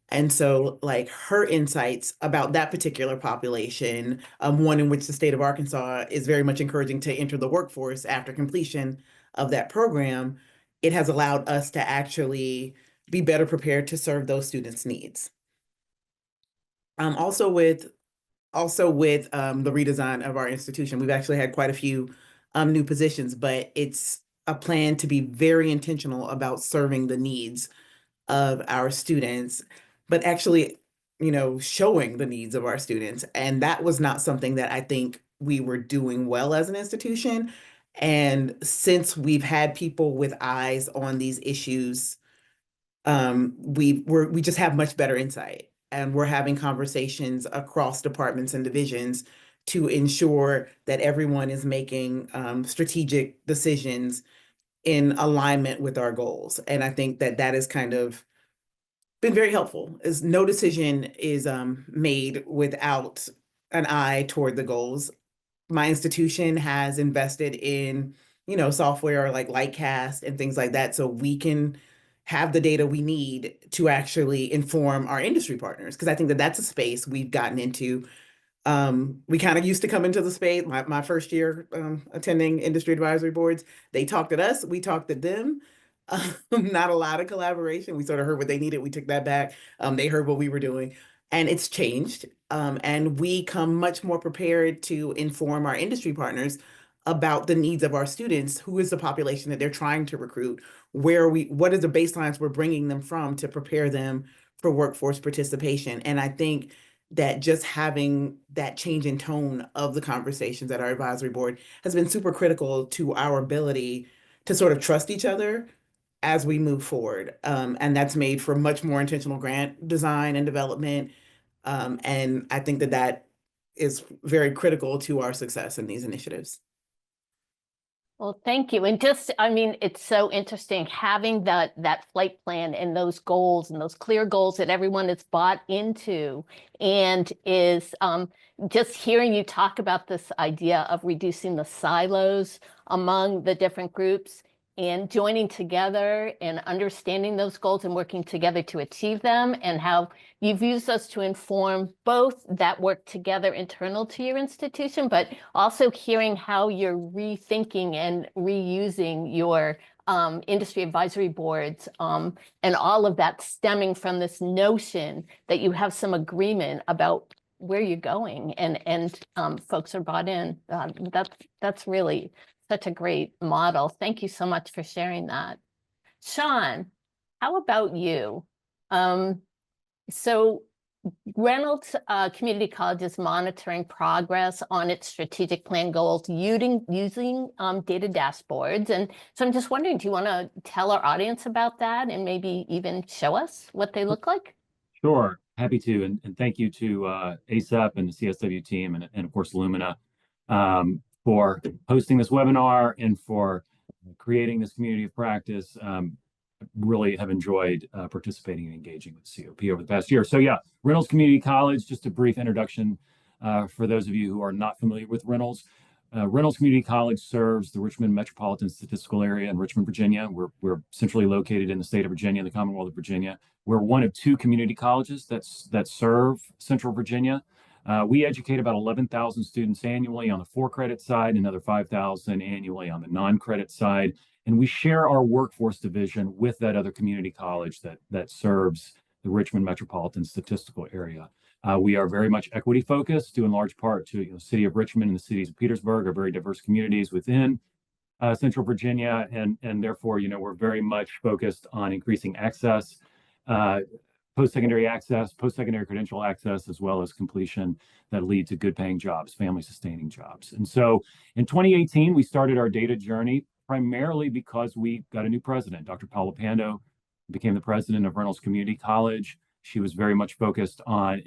And so, like, her insights about that particular population, one in which the state of Arkansas is very much encouraging to enter the workforce after completion of that program, it has allowed us to actually be better prepared to serve those students' needs. Also with the redesign of our institution, we've actually had quite a few new positions, but it's a plan to be very intentional about serving the needs of our students, but actually, showing the needs of our students. And that was not something that I think we were doing well as an institution. And since we've had people with eyes on these issues, we just have much better insight, and we're having conversations across departments and divisions to ensure that everyone is making strategic decisions in alignment with our goals. And I think that is kind of been very helpful, is no decision is made without an eye toward the goals. My institution has invested in, software like Lightcast and things like that, so we can have the data we need to actually inform our industry partners. Because I think that that's a space we've gotten into. We kind of used to come into the space, my first year attending industry advisory boards, they talked at us, we talked at them. Not a lot of collaboration. We sort of heard what they needed. We took that back. They heard what we were doing, and it's changed. And we come much more prepared to inform our industry partners about the needs of our students. Who is the population that they're trying to recruit? What is the baselines we're bringing them from to prepare them for workforce participation? And I think that just having that change in tone of the conversations at our advisory board has been super critical to our ability to sort of trust each other as we move forward. And that's made for much more intentional grant design and development. And I think that is very critical to our success in these initiatives. Well, thank you. And just, I mean, it's so interesting having that flight plan and those goals and those clear goals that everyone is bought into, and is just hearing you talk about this idea of reducing the silos among the different groups and joining together and understanding those goals and working together to achieve them, and how you've used us to inform both that work together internal to your institution, but also hearing how you're rethinking and reusing your industry advisory boards, and all of that stemming from this notion that you have some agreement about where you're going, and folks are bought in. That's really such a great model. Thank you so much for sharing that. Sean, how about you? So Reynolds Community College is monitoring progress on its strategic plan goals using data dashboards. And so I'm just wondering, do you want to tell our audience about that and maybe even show us what they look like? Sure, happy to. And thank you to ASAP and the CSW team and of course Lumina for hosting this webinar and for creating this community of practice. Really have enjoyed participating and engaging with COP over the past year. So yeah, Reynolds Community College, just a brief introduction for those of you who are not familiar with Reynolds. Reynolds Community College serves the Richmond Metropolitan Statistical Area in Richmond, Virginia. We're centrally located in the state of Virginia, the Commonwealth of Virginia. We're one of 2 community colleges that serve Central Virginia. We educate about 11,000 students annually on the for-credit side, another 5,000 annually on the non-credit side. And we share our workforce division with that other community college that serves the Richmond Metropolitan Statistical Area. We are very much equity focused, due in large part to the city of Richmond and the cities of Petersburg are very diverse communities within Central Virginia, and therefore, we're very much focused on increasing access, post-secondary access, post-secondary credential access, as well as completion that lead to good paying jobs, family sustaining jobs. And so in 2018, we started our data journey primarily because we got a new president. Dr. Paula Pando became the president of Reynolds Community College. She was very much focused on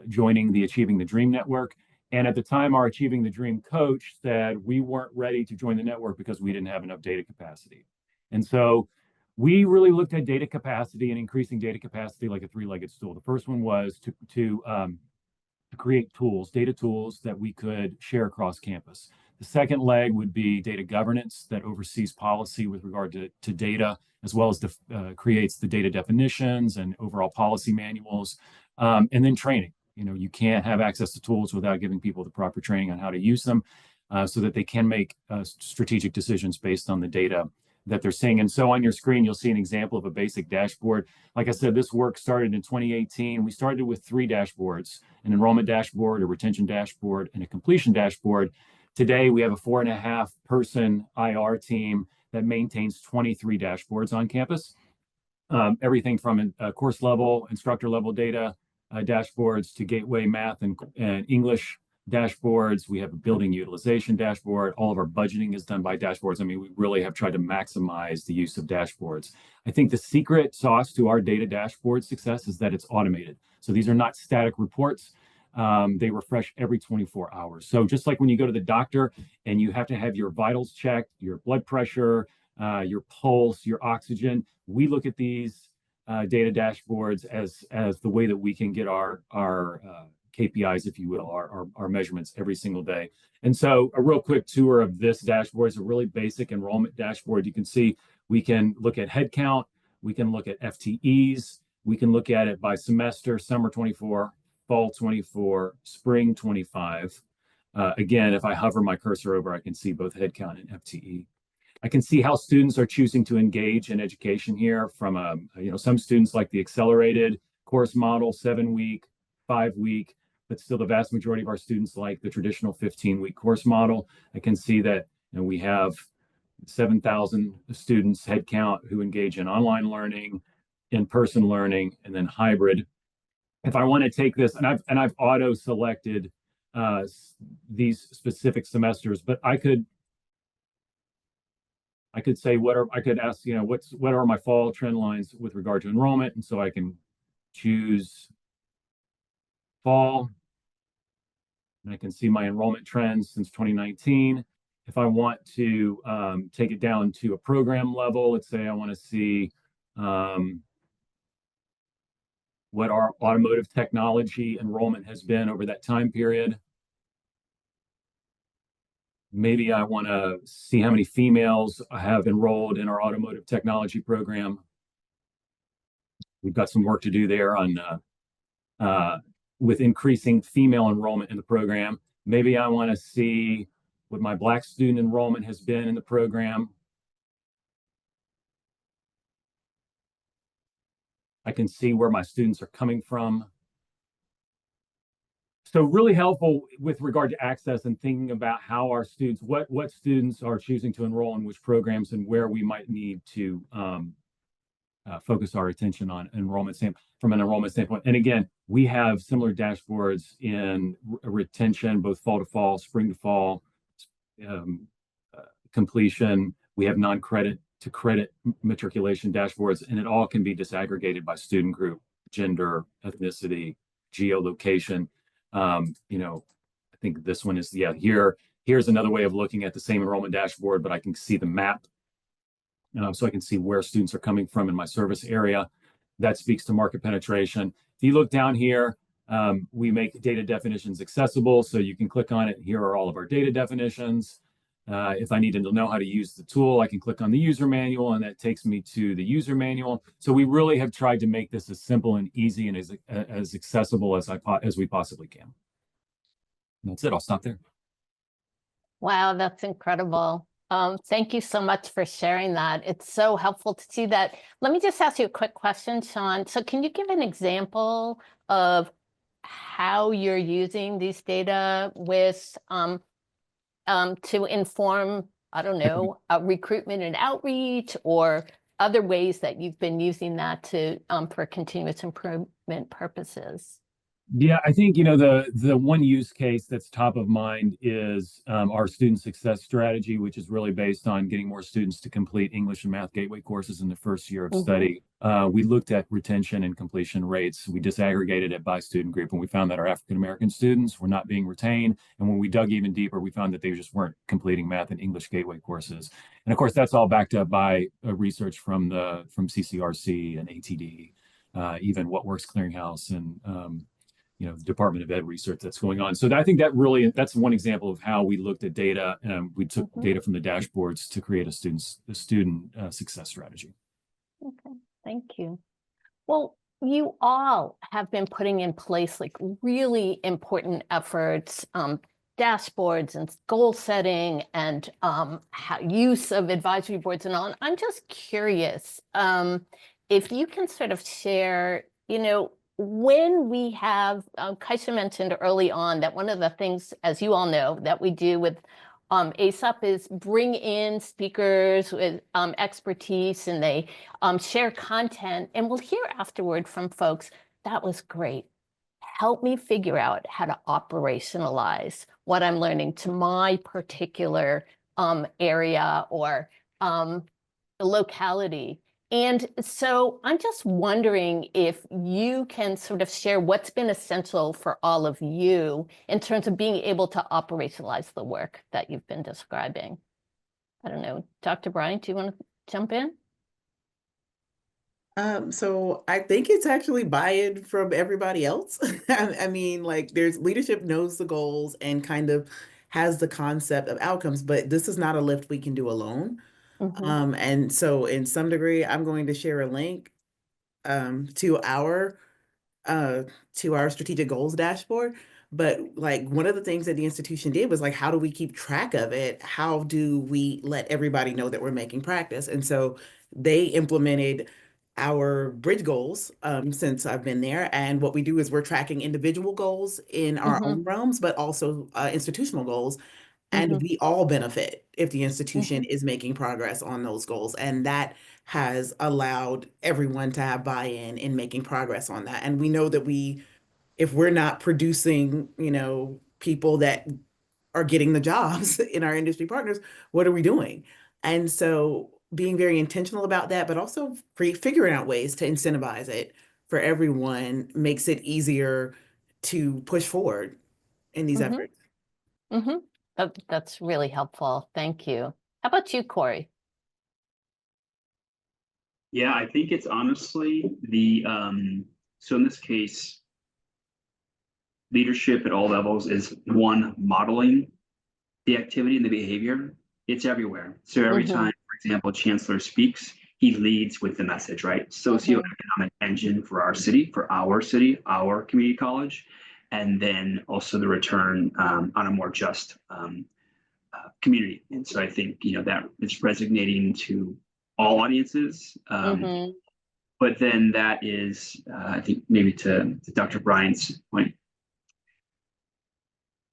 joining the Achieving the Dream Network. And at the time, our Achieving the Dream coach said we weren't ready to join the network because we didn't have enough data capacity. And so we really looked at data capacity and increasing data capacity like a 3-legged stool. The first one was to create tools, data tools that we could share across campus. The second leg would be data governance that oversees policy with regard to data, as well as creates the data definitions and overall policy manuals, and then training. You can't have access to tools without giving people the proper training on how to use them so that they can make strategic decisions based on the data that they're seeing. And so on your screen, you'll see an example of a basic dashboard. Like I said, this work started in 2018. We started with 3 dashboards: an enrollment dashboard, a retention dashboard, and a completion dashboard. Today, we have a 4.5-person IR team that maintains 23 dashboards on campus. Everything from course level, instructor level data dashboards to gateway math and English dashboards. We have a building utilization dashboard. All of our budgeting is done by dashboards. I mean, we really have tried to maximize the use of dashboards. I think the secret sauce to our data dashboard success is that it's automated. So these are not static reports. They refresh every 24 hours. So just like when you go to the doctor and you have to have your vitals checked, your blood pressure, your pulse, your oxygen, we look at these data dashboards as the way that we can get our KPIs, if you will, our measurements every single day. And so a real quick tour of this dashboard is a really basic enrollment dashboard. You can see we can look at headcount, we can look at FTEs, we can look at it by semester, summer 24, fall 24, spring 25. Again, if I hover my cursor over, I can see both headcount and FTE. I can see how students are choosing to engage in education here from, some students like the accelerated course model, 7-week, 5-week, but still the vast majority of our students like the traditional 15-week course model. I can see that we have 7,000 students headcount who engage in online learning, in-person learning, and then hybrid. If I want to take this, and I've auto selected these specific semesters, but I could say I could ask, what are my fall trend lines with regard to enrollment? And so I can choose fall, and I can see my enrollment trends since 2019. If I want to take it down to a program level, let's say I want to see what our automotive technology enrollment has been over that time period. Maybe I want to see how many females have enrolled in our automotive technology program. We've got some work to do there on with increasing female enrollment in the program. Maybe I want to see what my Black student enrollment has been in the program. I can see where my students are coming from. So really helpful with regard to access and thinking about how our students, what students are choosing to enroll in which programs and where we might need to focus our attention on from an enrollment standpoint. And again, we have similar dashboards in retention, both fall to fall, spring to fall, completion. We have non-credit to credit matriculation dashboards, and it all can be disaggregated by student group, gender, ethnicity, geolocation. I think this one is, here's another way of looking at the same enrollment dashboard, but I can see the map. So I can see where students are coming from in my service area. That speaks to market penetration. If you look down here, we make data definitions accessible, so you can click on it. Here are all of our data definitions. If I need to know how to use the tool, I can click on the user manual, and that takes me to the user manual. So we really have tried to make this as simple and easy and as accessible as we possibly can. And that's it. I'll stop there. Wow, that's incredible. Thank you so much for sharing that. It's so helpful to see that. Let me just ask you a quick question, Sean. So can you give an example of how you're using these data with to inform, I don't know, recruitment and outreach, or other ways that you've been using that to for continuous improvement purposes? Yeah, I think, the one use case that's top of mind is our student success strategy, which is really based on getting more students to complete English and Math Gateway courses in the first year of study. We looked at retention and completion rates. We disaggregated it by student group, and we found that our African-American students were not being retained. And when we dug even deeper, we found that they just weren't completing Math and English Gateway courses. And of course, that's all backed up by research from CCRC and ATD, even What Works Clearinghouse, and Department of Ed research that's going on. So I think that's one example of how we looked at data. We took data from the dashboards to create a student success strategy. Okay, thank you. Well, you all have been putting in place like really important efforts, dashboards and goal setting, and use of advisory boards and all. And I'm just curious if you can sort of share, when we have, Kaisha mentioned early on that one of the things, as you all know, that we do with ASAP is bring in speakers with expertise, and they share content. And we'll hear afterward from folks, that was great. Help me figure out how to operationalize what I'm learning to my particular area or locality. And so I'm just wondering if you can sort of share what's been essential for all of you in terms of being able to operationalize the work that you've been describing. I don't know, Dr. Brian, do you want to jump in? So I think it's actually buy-in from everybody else. I mean, like, there's leadership knows the goals and kind of has the concept of outcomes, but this is not a lift we can do alone. And so in some degree, I'm going to share a link to our strategic goals dashboard. But like, one of the things that the institution did was like, how do we keep track of it? How do we let everybody know that we're making practice? And so they implemented our bridge goals since I've been there. And what we do is we're tracking individual goals in our own realms, but also institutional goals. And we all benefit if the institution is making progress on those goals. And that has allowed everyone to have buy-in in making progress on that. And we know that if we're not producing, people that are getting the jobs in our industry partners, what are we doing? And so being very intentional about that, but also figuring out ways to incentivize it for everyone makes it easier to push forward in these efforts. That's really helpful. Thank you. How about you, Corey? Yeah, I think it's honestly so in this case, leadership at all levels is one, modeling the activity and the behavior. It's everywhere. So every time, for example, Chancellor speaks, he leads with the message, right? Socioeconomic engine for our city, our community college, and then also the return on a more just community. And so I think, that it's resonating to all audiences. But then that is, I think maybe to Dr. Bryant's point,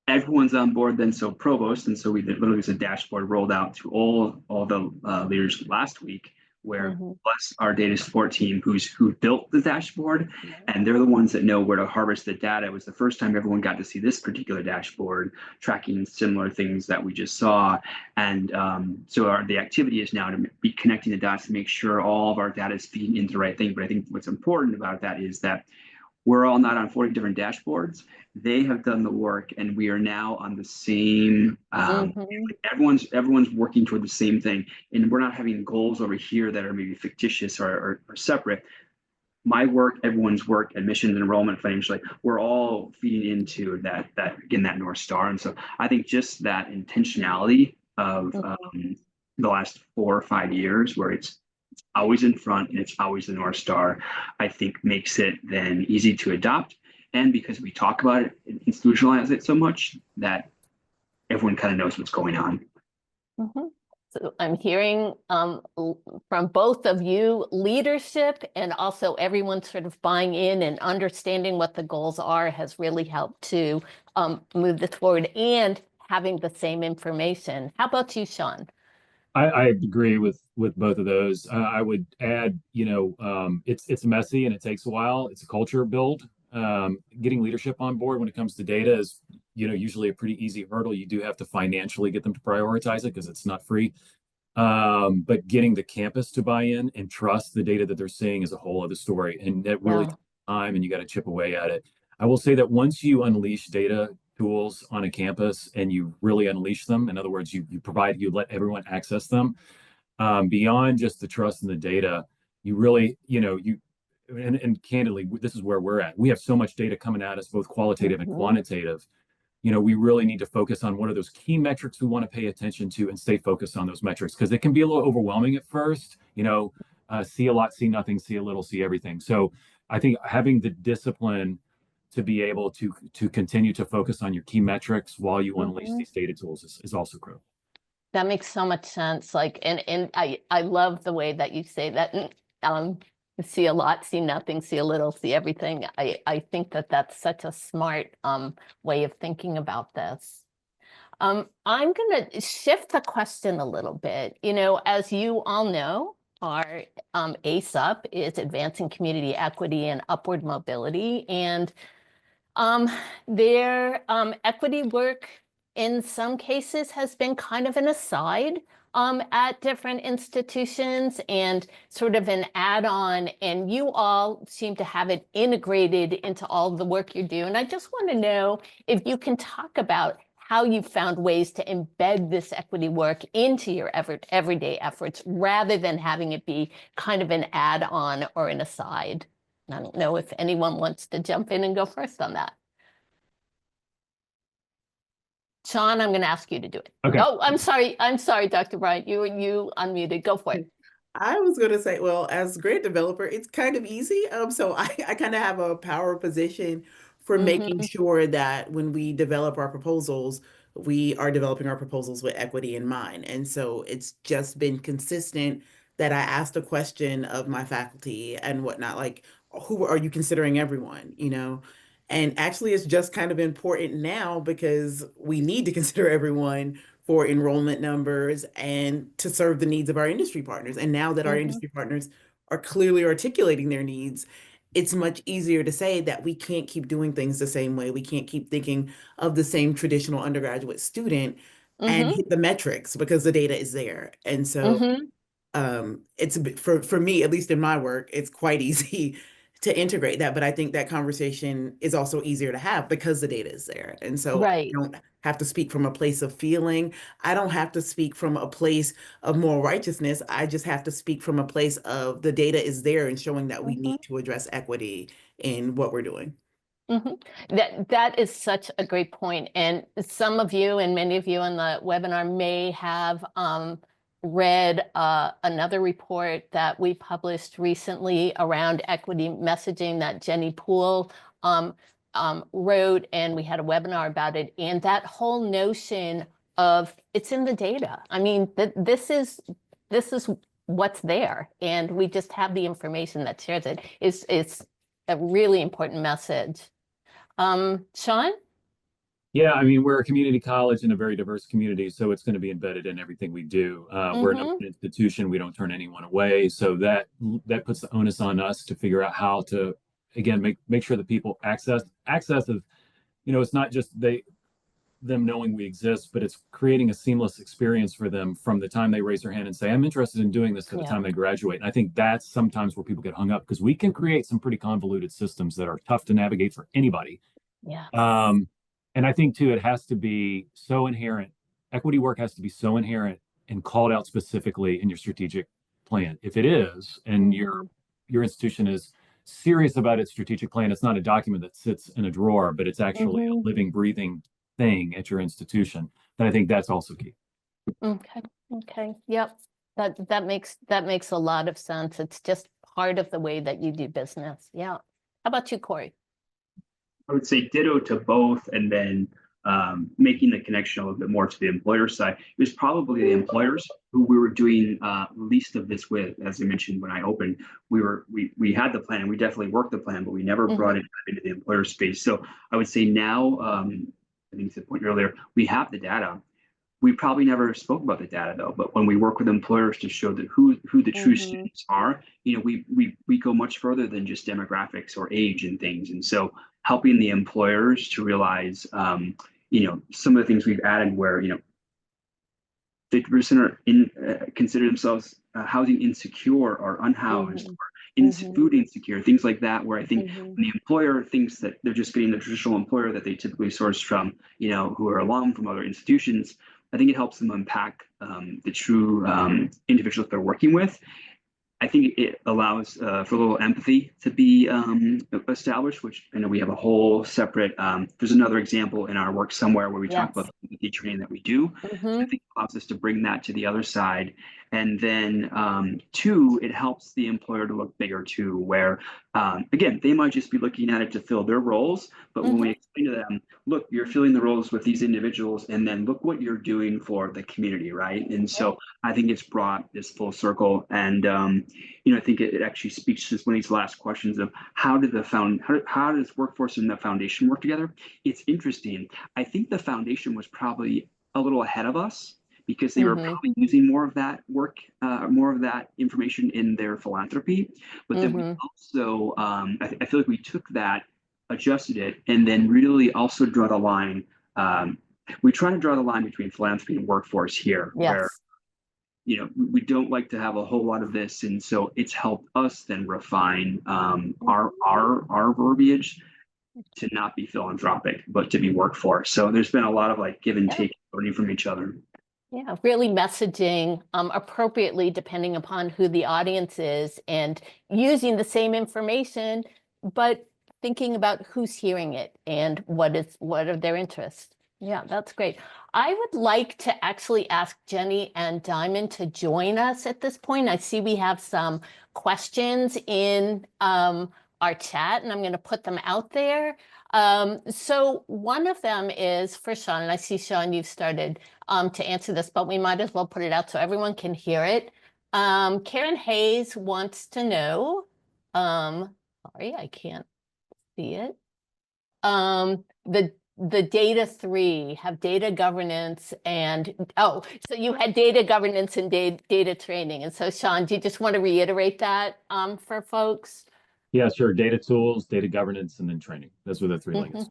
everyone's on board then, so provost, and so we literally was a dashboard rolled out to all the leaders last week, where plus our data support team who built the dashboard, and they're the ones that know where to harvest the data. It was the first time everyone got to see this particular dashboard tracking similar things that we just saw. And so the activity is now to be connecting the dots to make sure all of our data is feeding into the right thing. But I think what's important about that is that we're all not on 40 different dashboards. They have done the work, and we are now on the same. Everyone's working toward the same thing, and we're not having goals over here that are maybe fictitious or separate. My work, everyone's work, admissions, enrollment, financially, we're all feeding into that again, that North Star. And so I think just that intentionality of the last 4 or 5 years, where it's always in front and it's always the North Star, I think makes it then easy to adopt. And because we talk about it and institutionalize it so much, that everyone kind of knows what's going on. So I'm hearing from both of you, leadership and also everyone sort of buying in and understanding what the goals are has really helped to move this forward, and having the same information. How about you, Sean? I agree with both of those. I would add, it's messy and it takes a while. It's a culture build. Getting leadership on board when it comes to data is, usually a pretty easy hurdle. You do have to financially get them to prioritize it because it's not free. But getting the campus to buy in and trust the data that they're seeing is a whole other story. And that really takes time, and you got to chip away at it. I will say that once you unleash data tools on a campus and you really unleash them, in other words, you let everyone access them, beyond just the trust in the data, you really, and candidly, this is where we're at. We have so much data coming at us, both qualitative and quantitative. We really need to focus on what are those key metrics we want to pay attention to and stay focused on those metrics, because it can be a little overwhelming at first, see a lot, see nothing, see a little, see everything. So I think having the discipline to be able to continue to focus on your key metrics while you unleash these data tools is also critical. That makes so much sense. And I love the way that you say that. See a lot, see nothing, see a little, see everything. I think that that's such a smart way of thinking about this. I'm going to shift the question a little bit. As you all know, our ASUP is Advancing Community Equity and Upward Mobility, and their equity work in some cases has been kind of an aside at different institutions and sort of an add-on, and you all seem to have it integrated into all the work you do. And I just want to know if you can talk about how you found ways to embed this equity work into your everyday efforts, rather than having it be kind of an add-on or an aside. I don't know if anyone wants to jump in and go first on that. Sean, I'm going to ask you to do it. Okay. Oh, I'm sorry, Dr. Bryant, you unmuted. Go for it. I was going to say, well, as grant developer, it's kind of easy. So I kind of have a power position for making sure that when we develop our proposals, we are developing our proposals with equity in mind. And so it's just been consistent that I asked a question of my faculty and whatnot, like, who are you considering everyone, And actually, it's just kind of important now because we need to consider everyone for enrollment numbers and to serve the needs of our industry partners. And now that our industry partners are clearly articulating their needs, it's much easier to say that we can't keep doing things the same way. We can't keep thinking of the same traditional undergraduate student and hit the metrics because the data is there. And so it's for me, at least in my work, it's quite easy to integrate that. But I think that conversation is also easier to have because the data is there. And so I don't have to speak from a place of feeling. I don't have to speak from a place of moral righteousness. I just have to speak from a place of the data is there and showing that we need to address equity in what we're doing. That is such a great point. And some of you and many of you on the webinar may have read another report that we published recently around equity messaging that Jenny Poole wrote, and we had a webinar about it. And that whole notion of it's in the data. I mean, this is what's there, and we just have the information that shares it. It's a really important message. Sean? Yeah, I mean, we're a community college in a very diverse community, so it's going to be embedded in everything we do. We're an open institution; we don't turn anyone away, so that puts the onus on us to figure out how to, again, make sure that people access of, it's not just them knowing we exist, but it's creating a seamless experience for them from the time they raise their hand and say, I'm interested in doing this, to the time they graduate. And I think that's sometimes where people get hung up, because we can create some pretty convoluted systems that are tough to navigate for anybody. Yeah. And I think too, it has to be so inherent. Equity work has to be so inherent and called out specifically in your strategic plan. If it is, and your institution is serious about its strategic plan, it's not a document that sits in a drawer, but it's actually a living, breathing thing at your institution. Then I think that's also key. Okay. Yep. That makes a lot of sense. It's just part of the way that you do business. Yeah. How about you, Corey? I would say ditto to both, and then making the connection a little bit more to the employer side. It was probably the employers who we were doing least of this with. As I mentioned when I opened, we had the plan, we definitely worked the plan, but we never brought it into the employer space. So I would say now, I think to the point earlier, we have the data. We probably never spoke about the data though, but when we work with employers to show that who the true students are, we go much further than just demographics or age and things. And so helping the employers to realize, some of the things we've added where, 50% are consider themselves housing insecure or unhoused, or food insecure, things like that, where I think when the employer thinks that they're just getting the traditional employer that they typically source from, who are alum from other institutions, I think it helps them unpack the true individuals they're working with. I think it allows for a little empathy to be established, which I know we have a whole separate, there's another example in our work somewhere where we talk about the empathy training that we do. So I think it allows us to bring that to the other side. And then two, it helps the employer to look bigger too, where again, they might just be looking at it to fill their roles, but when we explain to them, look, you're filling the roles with these individuals, and then look what you're doing for the community, right? And so I think it's brought this full circle. And I think it actually speaks to one of these last questions of how does workforce and the foundation work together? It's interesting. I think the foundation was probably a little ahead of us, because they were probably using more of that work, more of that information in their philanthropy. But then we also, I feel like we took that, adjusted it, and then really also draw the line. We try to draw the line between philanthropy and workforce here, where we don't like to have a whole lot of this, and so it's helped us then refine our verbiage to not be philanthropic, but to be workforce. So there's been a lot of give and take, learning from each other. Yeah, really messaging appropriately depending upon who the audience is, and using the same information, but thinking about who's hearing it and what are their interests. Yeah, that's great. I would like to actually ask Jenny and Diamond to join us at this point. I see we have some questions in our chat, and I'm going to put them out there. So one of them is for Sean, and I see, Sean, you've started to answer this, but we might as well put it out so everyone can hear it. Karen Hayes wants to know, sorry, I can't see it. The data 3 have data governance and, so you had data governance and data training. And so Sean, do you just want to reiterate that for folks? Yeah, sure. Data tools, data governance, and then training. Those were the 3 links.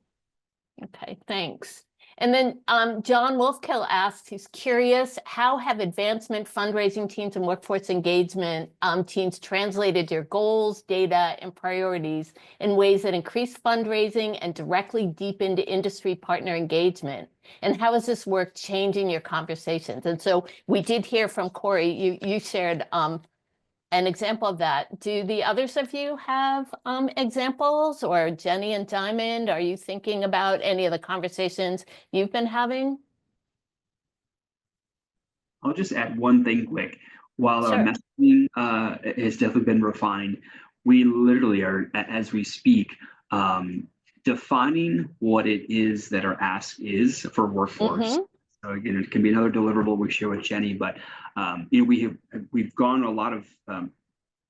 Okay, thanks. And then John Wolfkill asks, he's curious, how have advancement fundraising teams and workforce engagement teams translated your goals, data, and priorities in ways that increase fundraising and directly deepened industry partner engagement? And how is this work changing your conversations? And so we did hear from Corey, you shared an example of that. Do the others of you have examples, or Jenny and Diamond, are you thinking about any of the conversations you've been having? I'll just add one thing quick. While our messaging has definitely been refined, we literally are, as we speak, defining what it is that our ask is for workforce. So again, it can be another deliverable we share with Jenny, but we've gone a lot of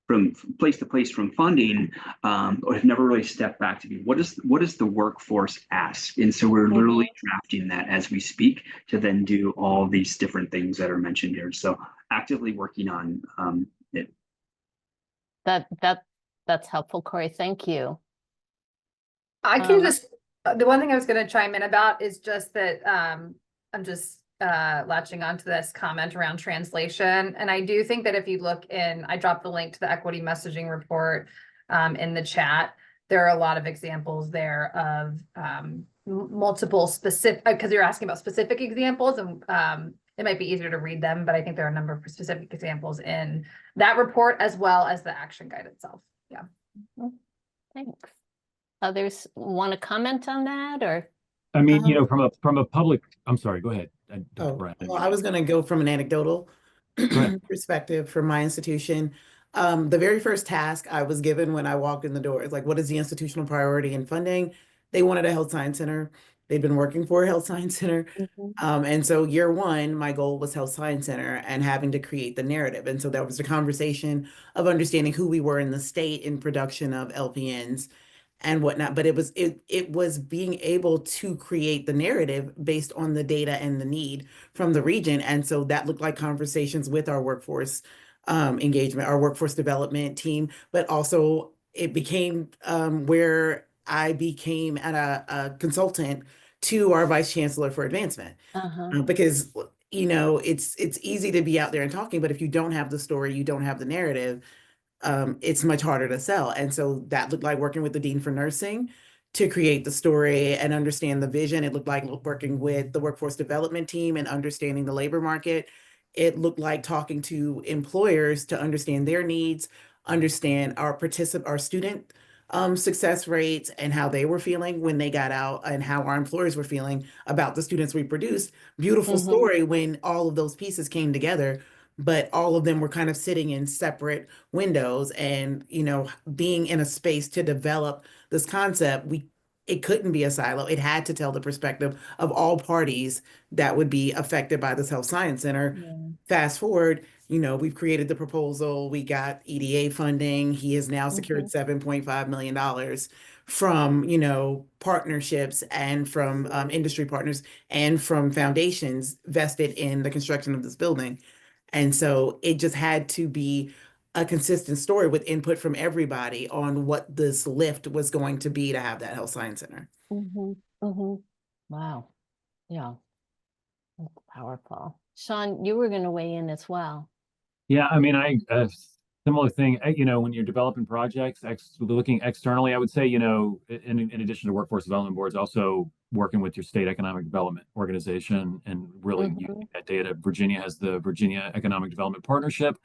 from place to place from funding, or have never really stepped back to be what does the workforce ask? And so we're literally drafting that as we speak to then do all these different things that are mentioned here. So actively working on it. That's helpful, Corey. Thank you. I can just, the one thing I was going to chime in about is just that I'm just latching onto this comment around translation. And I do think that if you look in, I dropped the link to the equity messaging report in the chat. There are a lot of examples there of multiple specific, because you're asking about specific examples, and it might be easier to read them, but I think there are a number of specific examples in that report as well as the action guide itself. Yeah. Thanks. Others want to comment on that, or? I mean, from a public, I'm sorry, go ahead. Dr. Bryan. Well, I was going to go from an anecdotal perspective from my institution. The very first task I was given when I walked in the door is like, what is the institutional priority in funding? They wanted a health science center. They'd been working for a health science center. And so year one, my goal was health science center and having to create the narrative. And so that was the conversation of understanding who we were in the state in production of LPNs and whatnot. But it was being able to create the narrative based on the data and the need from the region. And so that looked like conversations with our workforce engagement, our workforce development team, but also it became where I became a consultant to our vice chancellor for advancement. Because it's easy to be out there and talking, but if you don't have the story, you don't have the narrative, it's much harder to sell. And so that looked like working with the dean for nursing to create the story and understand the vision. It looked like working with the workforce development team and understanding the labor market. It looked like talking to employers to understand their needs, understand our student success rates and how they were feeling when they got out, and how our employers were feeling about the students we produced. Beautiful story when all of those pieces came together, but all of them were kind of sitting in separate windows. And being in a space to develop this concept, it couldn't be a silo. It had to tell the perspective of all parties that would be affected by this health science center. Fast forward, we've created the proposal. We got EDA funding. He has now secured $7.5 million from, partnerships and from industry partners and from foundations vested in the construction of this building. And so it just had to be a consistent story with input from everybody on what this lift was going to be to have that health science center. Wow. Yeah. That's powerful. Sean, you were going to weigh in as well. Yeah, I mean, similar thing, when you're developing projects, looking externally, I would say, in addition to workforce development boards, also working with your state economic development organization and really using that data. Virginia has the Virginia Economic Development Partnership.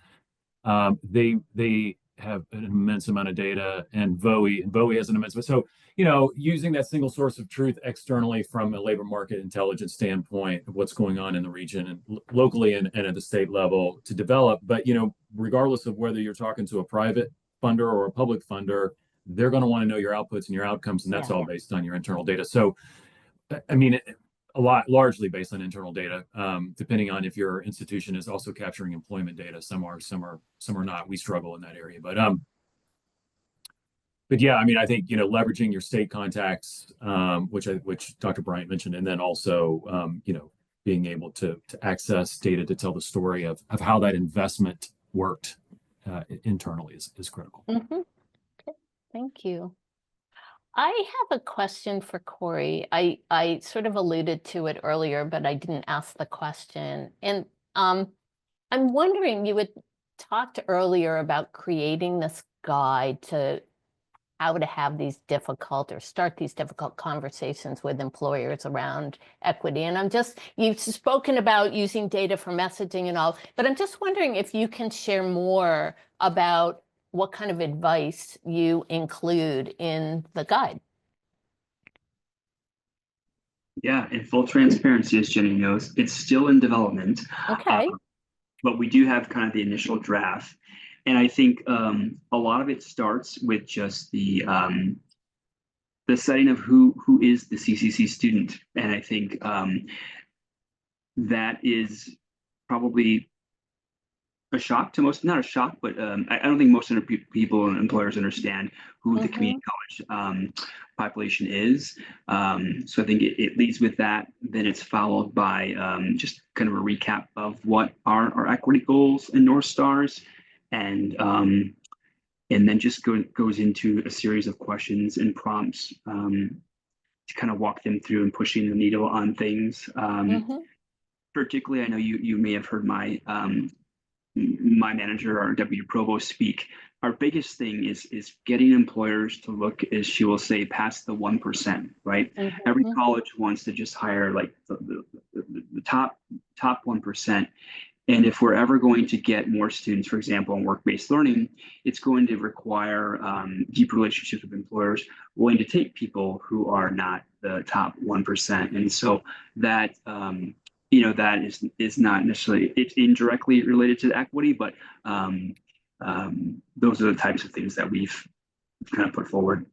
They have an immense amount of data, and VOE has an immense, so, using that single source of truth externally from a labor market intelligence standpoint of what's going on in the region and locally and at the state level to develop. But, regardless of whether you're talking to a private funder or a public funder, they're going to want to know your outputs and your outcomes, and that's all based on your internal data. So, I mean, largely based on internal data, depending on if your institution is also capturing employment data. Some are not. We struggle in that area, but yeah, I mean, I think, leveraging your state contacts, which Dr. Bryant mentioned, and then also, being able to access data to tell the story of how that investment worked internally is critical. Okay, thank you. I have a question for Corey. I sort of alluded to it earlier, but I didn't ask the question. And I'm wondering, you had talked earlier about creating this guide to how to have these difficult or start these difficult conversations with employers around equity. And you've spoken about using data for messaging and all, but I'm just wondering if you can share more about what kind of advice you include in the guide. Yeah, in full transparency, as Jenny knows, it's still in development. Okay. But we do have kind of the initial draft. And I think a lot of it starts with just the setting of who is the CCC student. And I think that is probably a shock to most, not a shock, but I don't think most people and employers understand who the community college population is. So I think it leads with that. Then it's followed by just kind of a recap of what are our equity goals and North Stars, and then just goes into a series of questions and prompts to kind of walk them through and pushing the needle on things. Particularly, I know you may have heard my manager, our deputy provost, speak. Our biggest thing is getting employers to look, as she will say, past the 1%, right? Every college wants to just hire like the top 1%. And if we're ever going to get more students, for example, in work-based learning, it's going to require deep relationships with employers willing to take people who are not the top 1%. And so that that is not necessarily, it's indirectly related to equity, but those are the types of things that we've kind of put forward.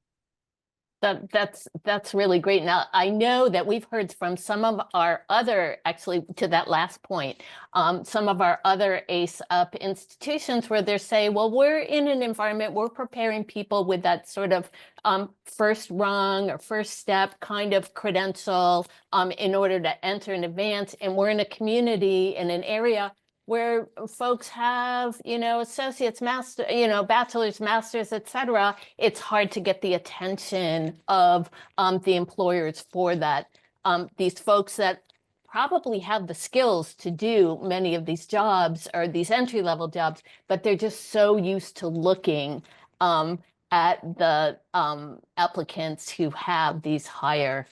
That's really great. Now, I know that we've heard from some of our other, actually to that last point, some of our other ACE Up institutions where they're saying, well, we're in an environment, we're preparing people with that sort of first rung or first step kind of credential in order to enter and advance. And we're in a community, in an area where folks have, associates, master, bachelor's, masters, et cetera, it's hard to get the attention of the employers for that. These folks that probably have the skills to do many of these jobs or these entry-level jobs, but they're just so used to looking at the applicants who have these higher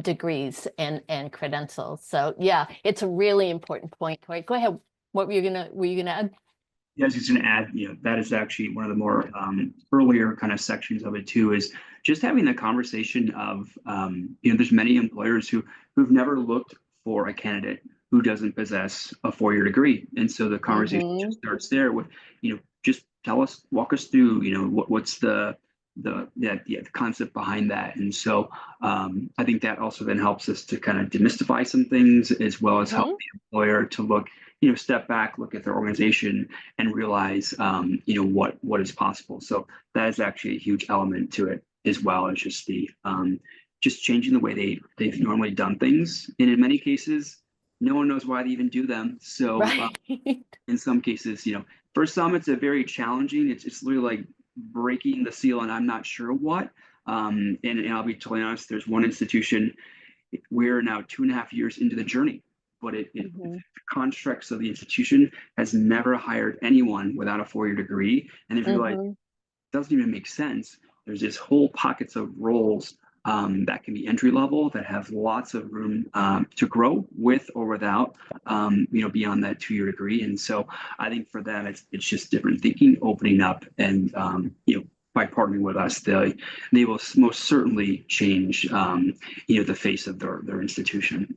degrees and credentials. So yeah, it's a really important point. Corey, go ahead. What were you gonna add? Yeah, I was just going to add, that is actually one of the more earlier kind of sections of it too, is just having the conversation of, there's many employers who've never looked for a candidate who doesn't possess a 4-year degree. And so the conversation just starts there with, just walk us through, what's the concept behind that. And so I think that also then helps us to kind of demystify some things, as well as help the employer to look, step back, look at their organization and realize, what is possible. So that is actually a huge element to it, as well as just the just changing the way they've normally done things. And in many cases, no one knows why they even do them. So in some cases, for some, it's a very challenging, it's literally like breaking the seal and I'm not sure what. And I'll be totally honest, there's one institution, we're now 2.5 years into the journey, but the constructs of the institution has never hired anyone without a 4-year degree. And they've realized it doesn't even make sense. There's this whole pockets of roles that can be entry level that have lots of room to grow with or without, beyond that 2-year degree. And so I think for them, it's just different thinking, opening up, and by partnering with us, they will most certainly change, the face of their institution.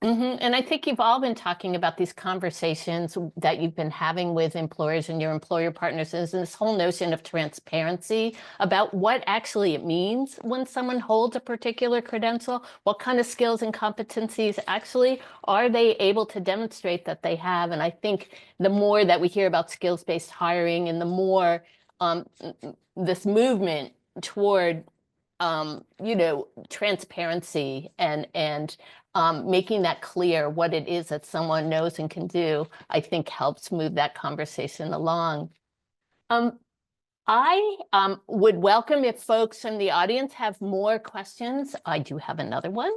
And I think you've all been talking about these conversations that you've been having with employers and your employer partners, is this whole notion of transparency about what actually it means when someone holds a particular credential, what kind of skills and competencies actually are they able to demonstrate that they have. And I think the more that we hear about skills-based hiring and the more this movement toward transparency and making that clear what it is that someone knows and can do, I think helps move that conversation along. I would welcome if folks from the audience have more questions. I do have another one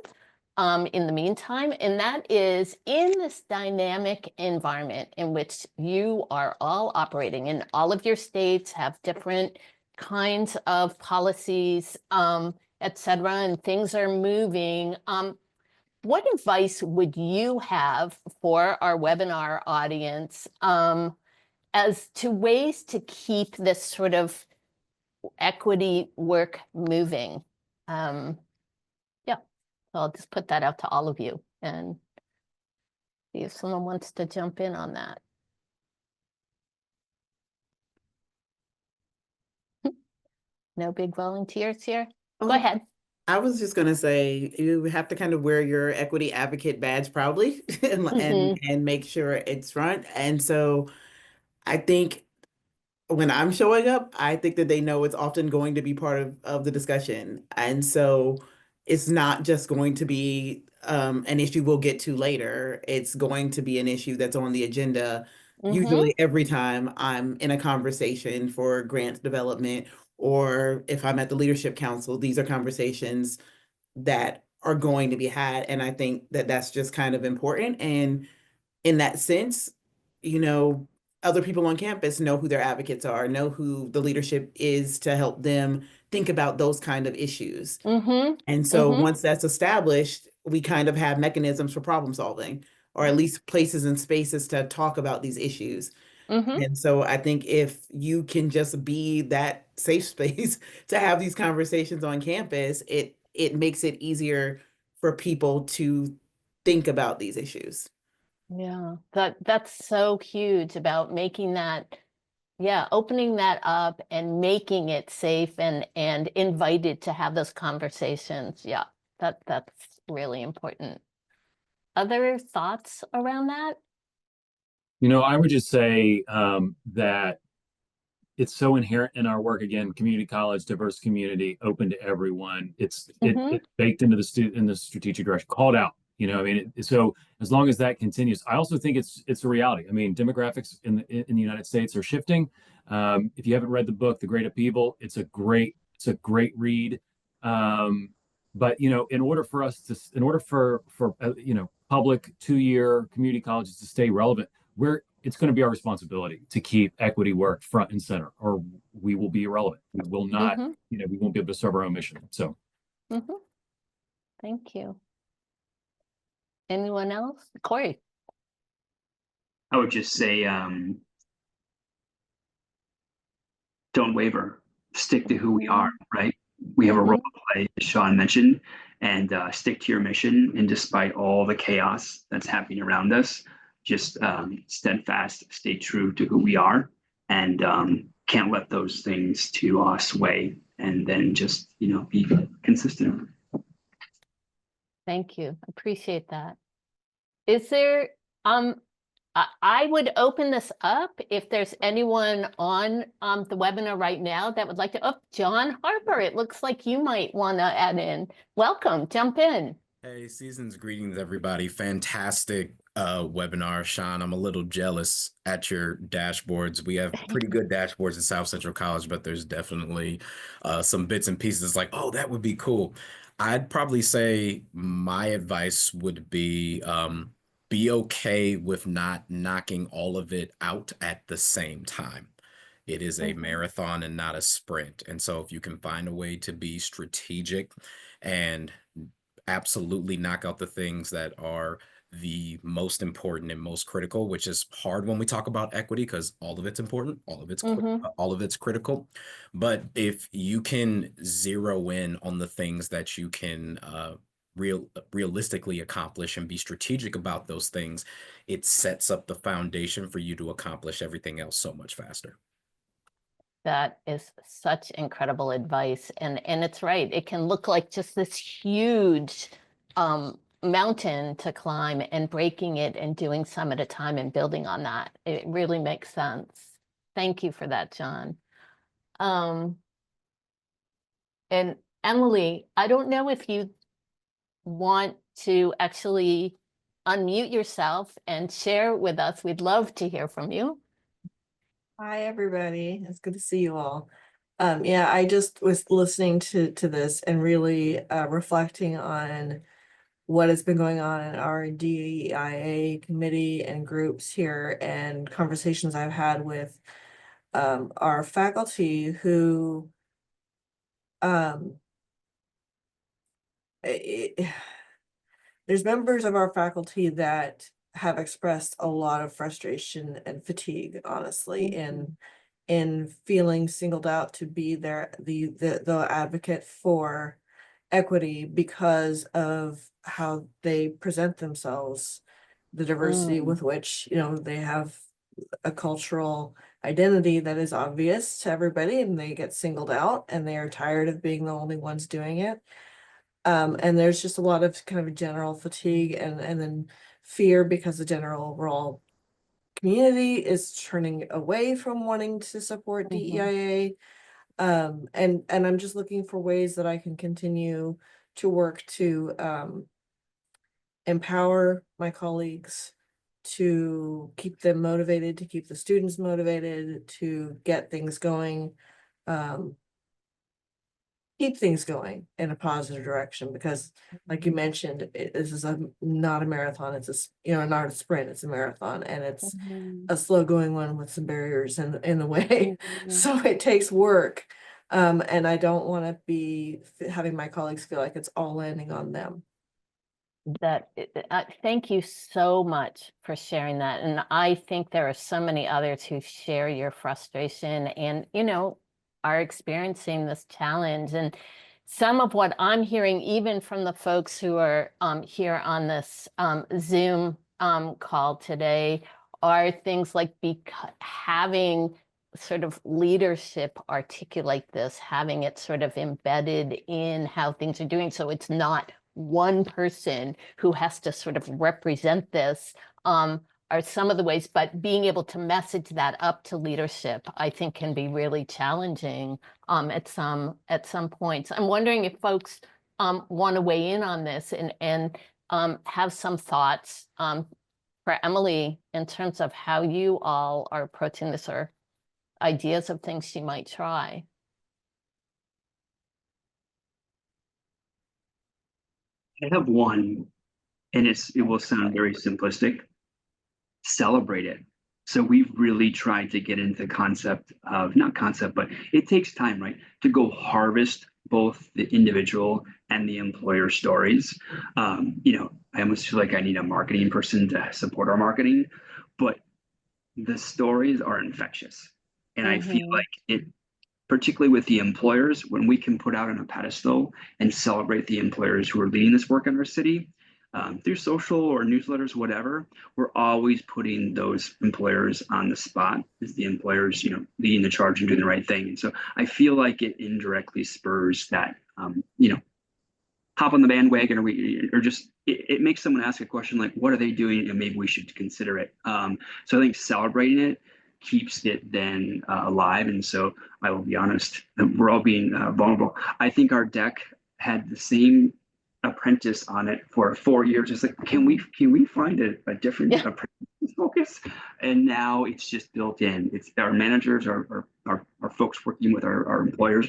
in the meantime, and that is, in this dynamic environment in which you are all operating, and all of your states have different kinds of policies, et cetera, and things are moving. What advice would you have for our webinar audience as to ways to keep this sort of equity work moving? Yeah, so I'll just put that out to all of you and see if someone wants to jump in on that. No big volunteers here? Go ahead. I was just gonna say, you have to kind of wear your equity advocate badge proudly and make sure it's front. And so I think when I'm showing up, I think that they know it's often going to be part of the discussion. And so it's not just going to be an issue we'll get to later. It's going to be an issue that's on the agenda, usually every time I'm in a conversation for grant development, or if I'm at the leadership council, these are conversations that are going to be had. And I think that that's just kind of important. And in that sense, you know, other people on campus know who their advocates are, know who the leadership is to help them think about those kind of issues. And so once that's established, we kind of have mechanisms for problem solving, or at least places and spaces to talk about these issues. And so I think if you can just be that safe space to have these conversations on campus, it makes it easier for people to think about these issues. Yeah, that's so huge about making that, yeah, opening that up and making it safe and invited to have those conversations. Yeah, that's really important. Other thoughts around that? I would just say that it's so inherent in our work. Again, community college, diverse community, open to everyone. It's baked into the strategic direction, called out. I mean, so as long as that continues, I also think it's a reality. I mean, demographics in the United States are shifting. If you haven't read the book, The Great Upheaval, it's a great read. But in order for public 2-year community colleges to stay relevant, it's going to be our responsibility to keep equity work front and center, or we will be irrelevant. We will not, we won't be able to serve our own mission. So, thank you. Anyone else? Corey. I would just say, don't waver. Stick to who we are, right? We have a role to play, as Sean mentioned, and stick to your mission. And despite all the chaos that's happening around us, just steadfast, stay true to who we are, and can't let those things to sway. And then just be consistent. Thank you. Appreciate that. Is there I would open this up if there's anyone on the webinar right now that would like to. Oh, John Harper, it looks like you might want to add in. Welcome, jump in. Hey, season's greetings, everybody. Fantastic webinar, Sean. I'm a little jealous at your dashboards. We have pretty good dashboards at South Central College, but there's definitely some bits and pieces like, oh, that would be cool. I'd probably say my advice would be okay with not knocking all of it out at the same time. It is a marathon and not a sprint. And so if you can find a way to be strategic and absolutely knock out the things that are the most important and most critical, which is hard when we talk about equity because all of it's important, all of it's critical. But if you can zero in on the things that you can realistically accomplish and be strategic about those things, it sets up the foundation for you to accomplish everything else so much faster. That is such incredible advice. And it's right. It can look like just this huge mountain to climb, and breaking it and doing some at a time and building on that. It really makes sense. Thank you for that, John. And Emily, I don't know if you want to actually unmute yourself and share with us. We'd love to hear from you. Hi, everybody. It's good to see you all. Yeah, I just was listening to this and really reflecting on what has been going on in our DEIA committee and groups here, and conversations I've had with our faculty who there's members of our faculty that have expressed a lot of frustration and fatigue, honestly, in feeling singled out to be the advocate for equity because of how they present themselves, the diversity with which they have a cultural identity that is obvious to everybody, and they get singled out and they are tired of being the only ones doing it. And there's just a lot of kind of general fatigue and then fear because the general overall community is turning away from wanting to support DEIA. And I'm just looking for ways that I can continue to work to empower my colleagues, to keep them motivated, to keep the students motivated, to get things going, keep things going in a positive direction, because like you mentioned, this is not a marathon, it's not a sprint, it's a marathon, and it's a slow going one with some barriers in the way. So it takes work. And I don't want to be having my colleagues feel like it's all landing on them. Thank you so much for sharing that. And I think there are so many others who share your frustration and, are experiencing this challenge. And some of what I'm hearing, even from the folks who are here on this Zoom call today, are things like having sort of leadership articulate this, having it sort of embedded in how things are doing. So it's not one person who has to sort of represent this, are some of the ways, but being able to message that up to leadership, I think, can be really challenging at some points. I'm wondering if folks want to weigh in on this and have some thoughts for Emily in terms of how you all are approaching this, or ideas of things she might try. I have one, and it will sound very simplistic. Celebrate it. So we've really tried to get into concept of, not concept, but it takes time, right? To go harvest both the individual and the employer stories. I almost feel like I need a marketing person to support our marketing, but the stories are infectious. And I feel like it, particularly with the employers, when we can put out on a pedestal and celebrate the employers who are leading this work in our city, through social or newsletters, whatever, we're always putting those employers on the spot as the employers, leading the charge and doing the right thing. And so I feel like it indirectly spurs that, hop on the bandwagon, or just it makes someone ask a question like, what are they doing? And maybe we should consider it. So I think celebrating it keeps it then alive. And so I will be honest, we're all being vulnerable. I think our deck had the same apprentice on it for 4 years. It's like, can we find a different apprentice focus? And now it's just built in. It's our managers, our folks working with our employers.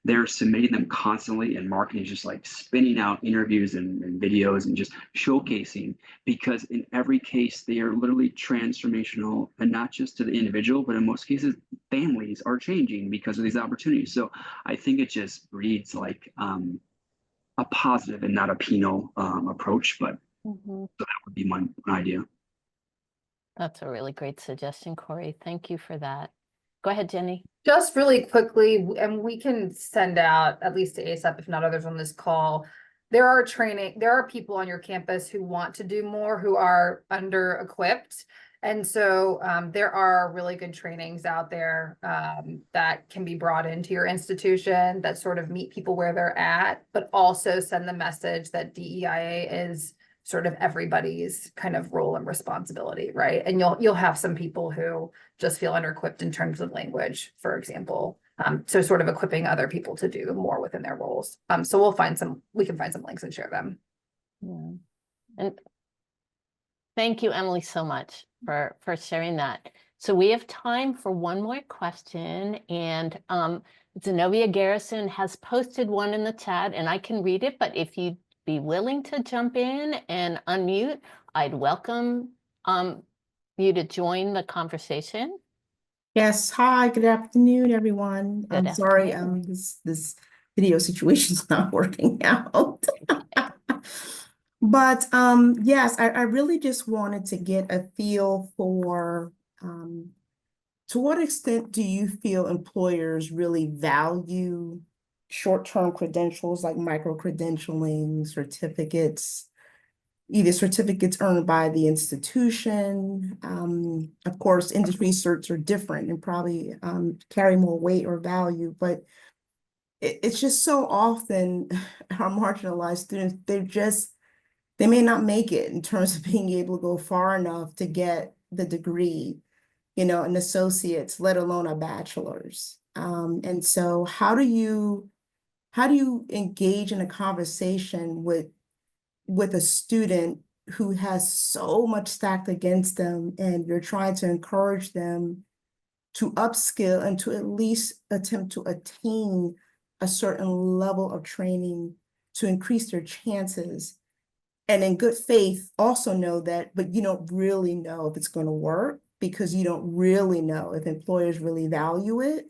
They're submitting them constantly, and marketing is just like spinning out interviews and videos and just showcasing, because in every case they are literally transformational, and not just to the individual, but in most cases families are changing because of these opportunities. So I think it just breeds like a positive and not a penal approach, but so that would be my idea. That's a really great suggestion, Corey. Thank you for that. Go ahead, Jenny. Just really quickly, and we can send out, at least to ASAP, if not others on this call, there are people on your campus who want to do more, who are under equipped. And so there are really good trainings out there that can be brought into your institution that sort of meet people where they're at, but also send the message that DEIA is sort of everybody's kind of role and responsibility, right? And you'll have some people who just feel under-equipped in terms of language, for example. So sort of equipping other people to do more within their roles. So we can find some links and share them. Yeah. And thank you, Emily, so much for sharing that. So we have time for one more question, and Zenobia Garrison has posted one in the chat, and I can read it, but if you'd be willing to jump in and unmute, I'd welcome you to join the conversation. Yes. Hi, good afternoon, everyone. Good I'm sorry, afternoon. this video situation's not working out. But yes, I really just wanted to get a feel for to what extent do you feel employers really value short-term credentials like micro-credentialing, either certificates earned by the institution. Of course, industry certs are different and probably carry more weight or value, but it's just so often our marginalized students, they may not make it in terms of being able to go far enough to get the degree, an associate's, let alone a bachelor's. And so how do you engage in a conversation with a student who has so much stacked against them, and you're trying to encourage them to upskill and to at least attempt to attain a certain level of training to increase their chances? And in good faith, also know that, but you don't really know if it's going to work, because you don't really know if employers really value it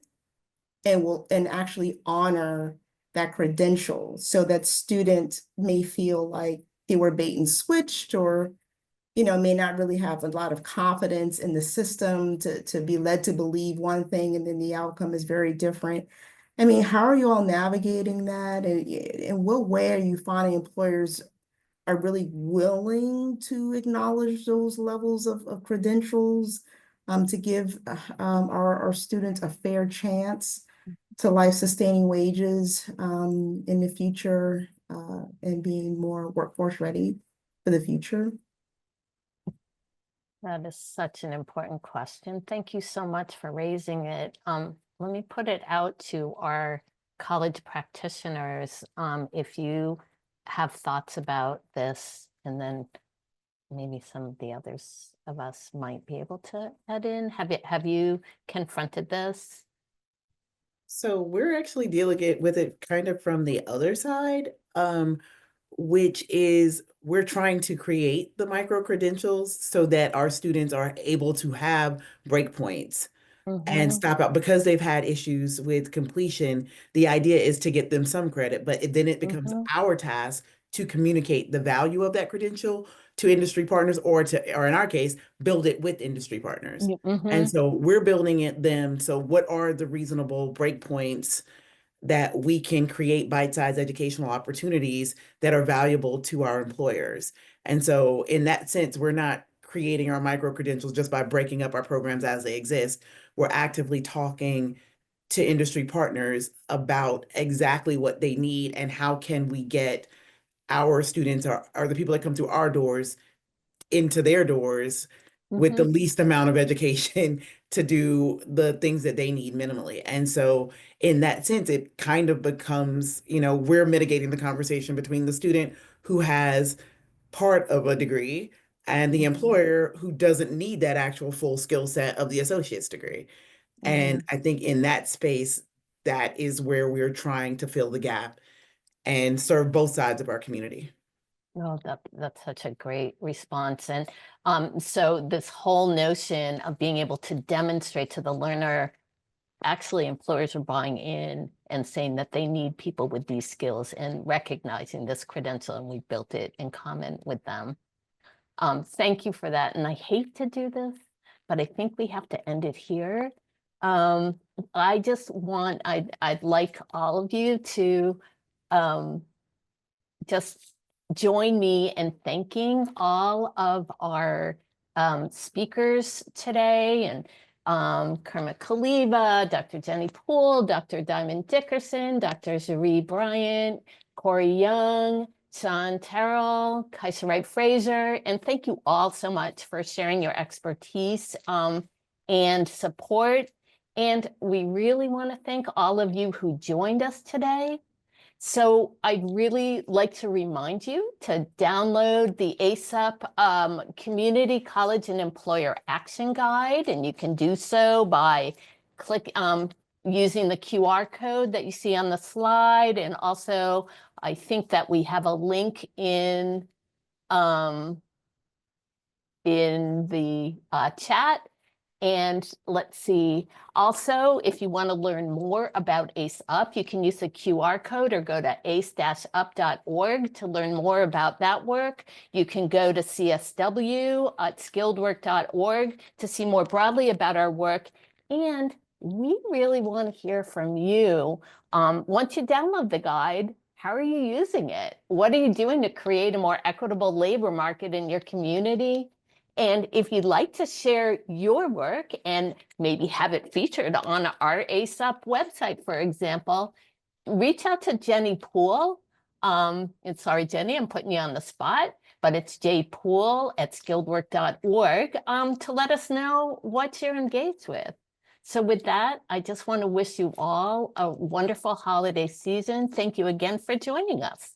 and will actually honor that credential, so that students may feel like they were bait and switched, or may not really have a lot of confidence in the system to be led to believe one thing and then the outcome is very different. I mean, how are you all navigating that? And in what way are you finding employers are really willing to acknowledge those levels of credentials, to give our students a fair chance to life-sustaining wages in the future, and being more workforce ready for the future? That is such an important question. Thank you so much for raising it. Let me put it out to our college practitioners. If you have thoughts about this, and then maybe some of the others of us might be able to add in. Have you confronted this? So we're actually dealing with it kind of from the other side, which is we're trying to create the micro credentials so that our students are able to have breakpoints and stop out because they've had issues with completion. The idea is to get them some credit, but then it becomes our task to communicate the value of that credential to industry partners, or in our case, build it with industry partners. And so we're building it them. So what are the reasonable breakpoints that we can create bite-sized educational opportunities that are valuable to our employers? And so in that sense, we're not creating our micro credentials just by breaking up our programs as they exist. We're actively talking to industry partners about exactly what they need and how can we get our students, or the people that come through our doors, into their doors with the least amount of education to do the things that they need minimally. And so in that sense, it kind of becomes, we're mitigating the conversation between the student who has part of a degree and the employer who doesn't need that actual full skill set of the associate's degree. And I think in that space, that is where we're trying to fill the gap and serve both sides of our community. No, that's such a great response. And so this whole notion of being able to demonstrate to the learner, actually employers are buying in and saying that they need people with these skills and recognizing this credential, and we built it in common with them. Thank you for that. And I hate to do this, but I think we have to end it here. I just want, I'd like all of you to just join me in thanking all of our speakers today, and Kermit Kaliva, Dr. Jenny Poole, Dr. Diamond Dickerson, Dr. Zuri Bryant, Corey Young, Sean Terrell, Kaisha Wright Fraser, and thank you all so much for sharing your expertise and support. And we really want to thank all of you who joined us today. So I'd really like to remind you to download the ASAP Community College and Employer Action Guide, and you can do so by using the QR code that you see on the slide. And also, I think that we have a link in the chat. And let's see, also, if you want to learn more about ACE Up, you can use the QR code or go to ace-up.org to learn more about that work. You can go to CSW at skilledwork.org to see more broadly about our work. And we really want to hear from you. Once you download the guide, how are you using it? What are you doing to create a more equitable labor market in your community? And if you'd like to share your work and maybe have it featured on our ASAP website, for example, reach out to Jenny Poole. And sorry, Jenny, I'm putting you on the spot, but it's jpoole@skilledwork.org to let us know what you're engaged with. So with that, I just want to wish you all a wonderful holiday season. Thank you again for joining us.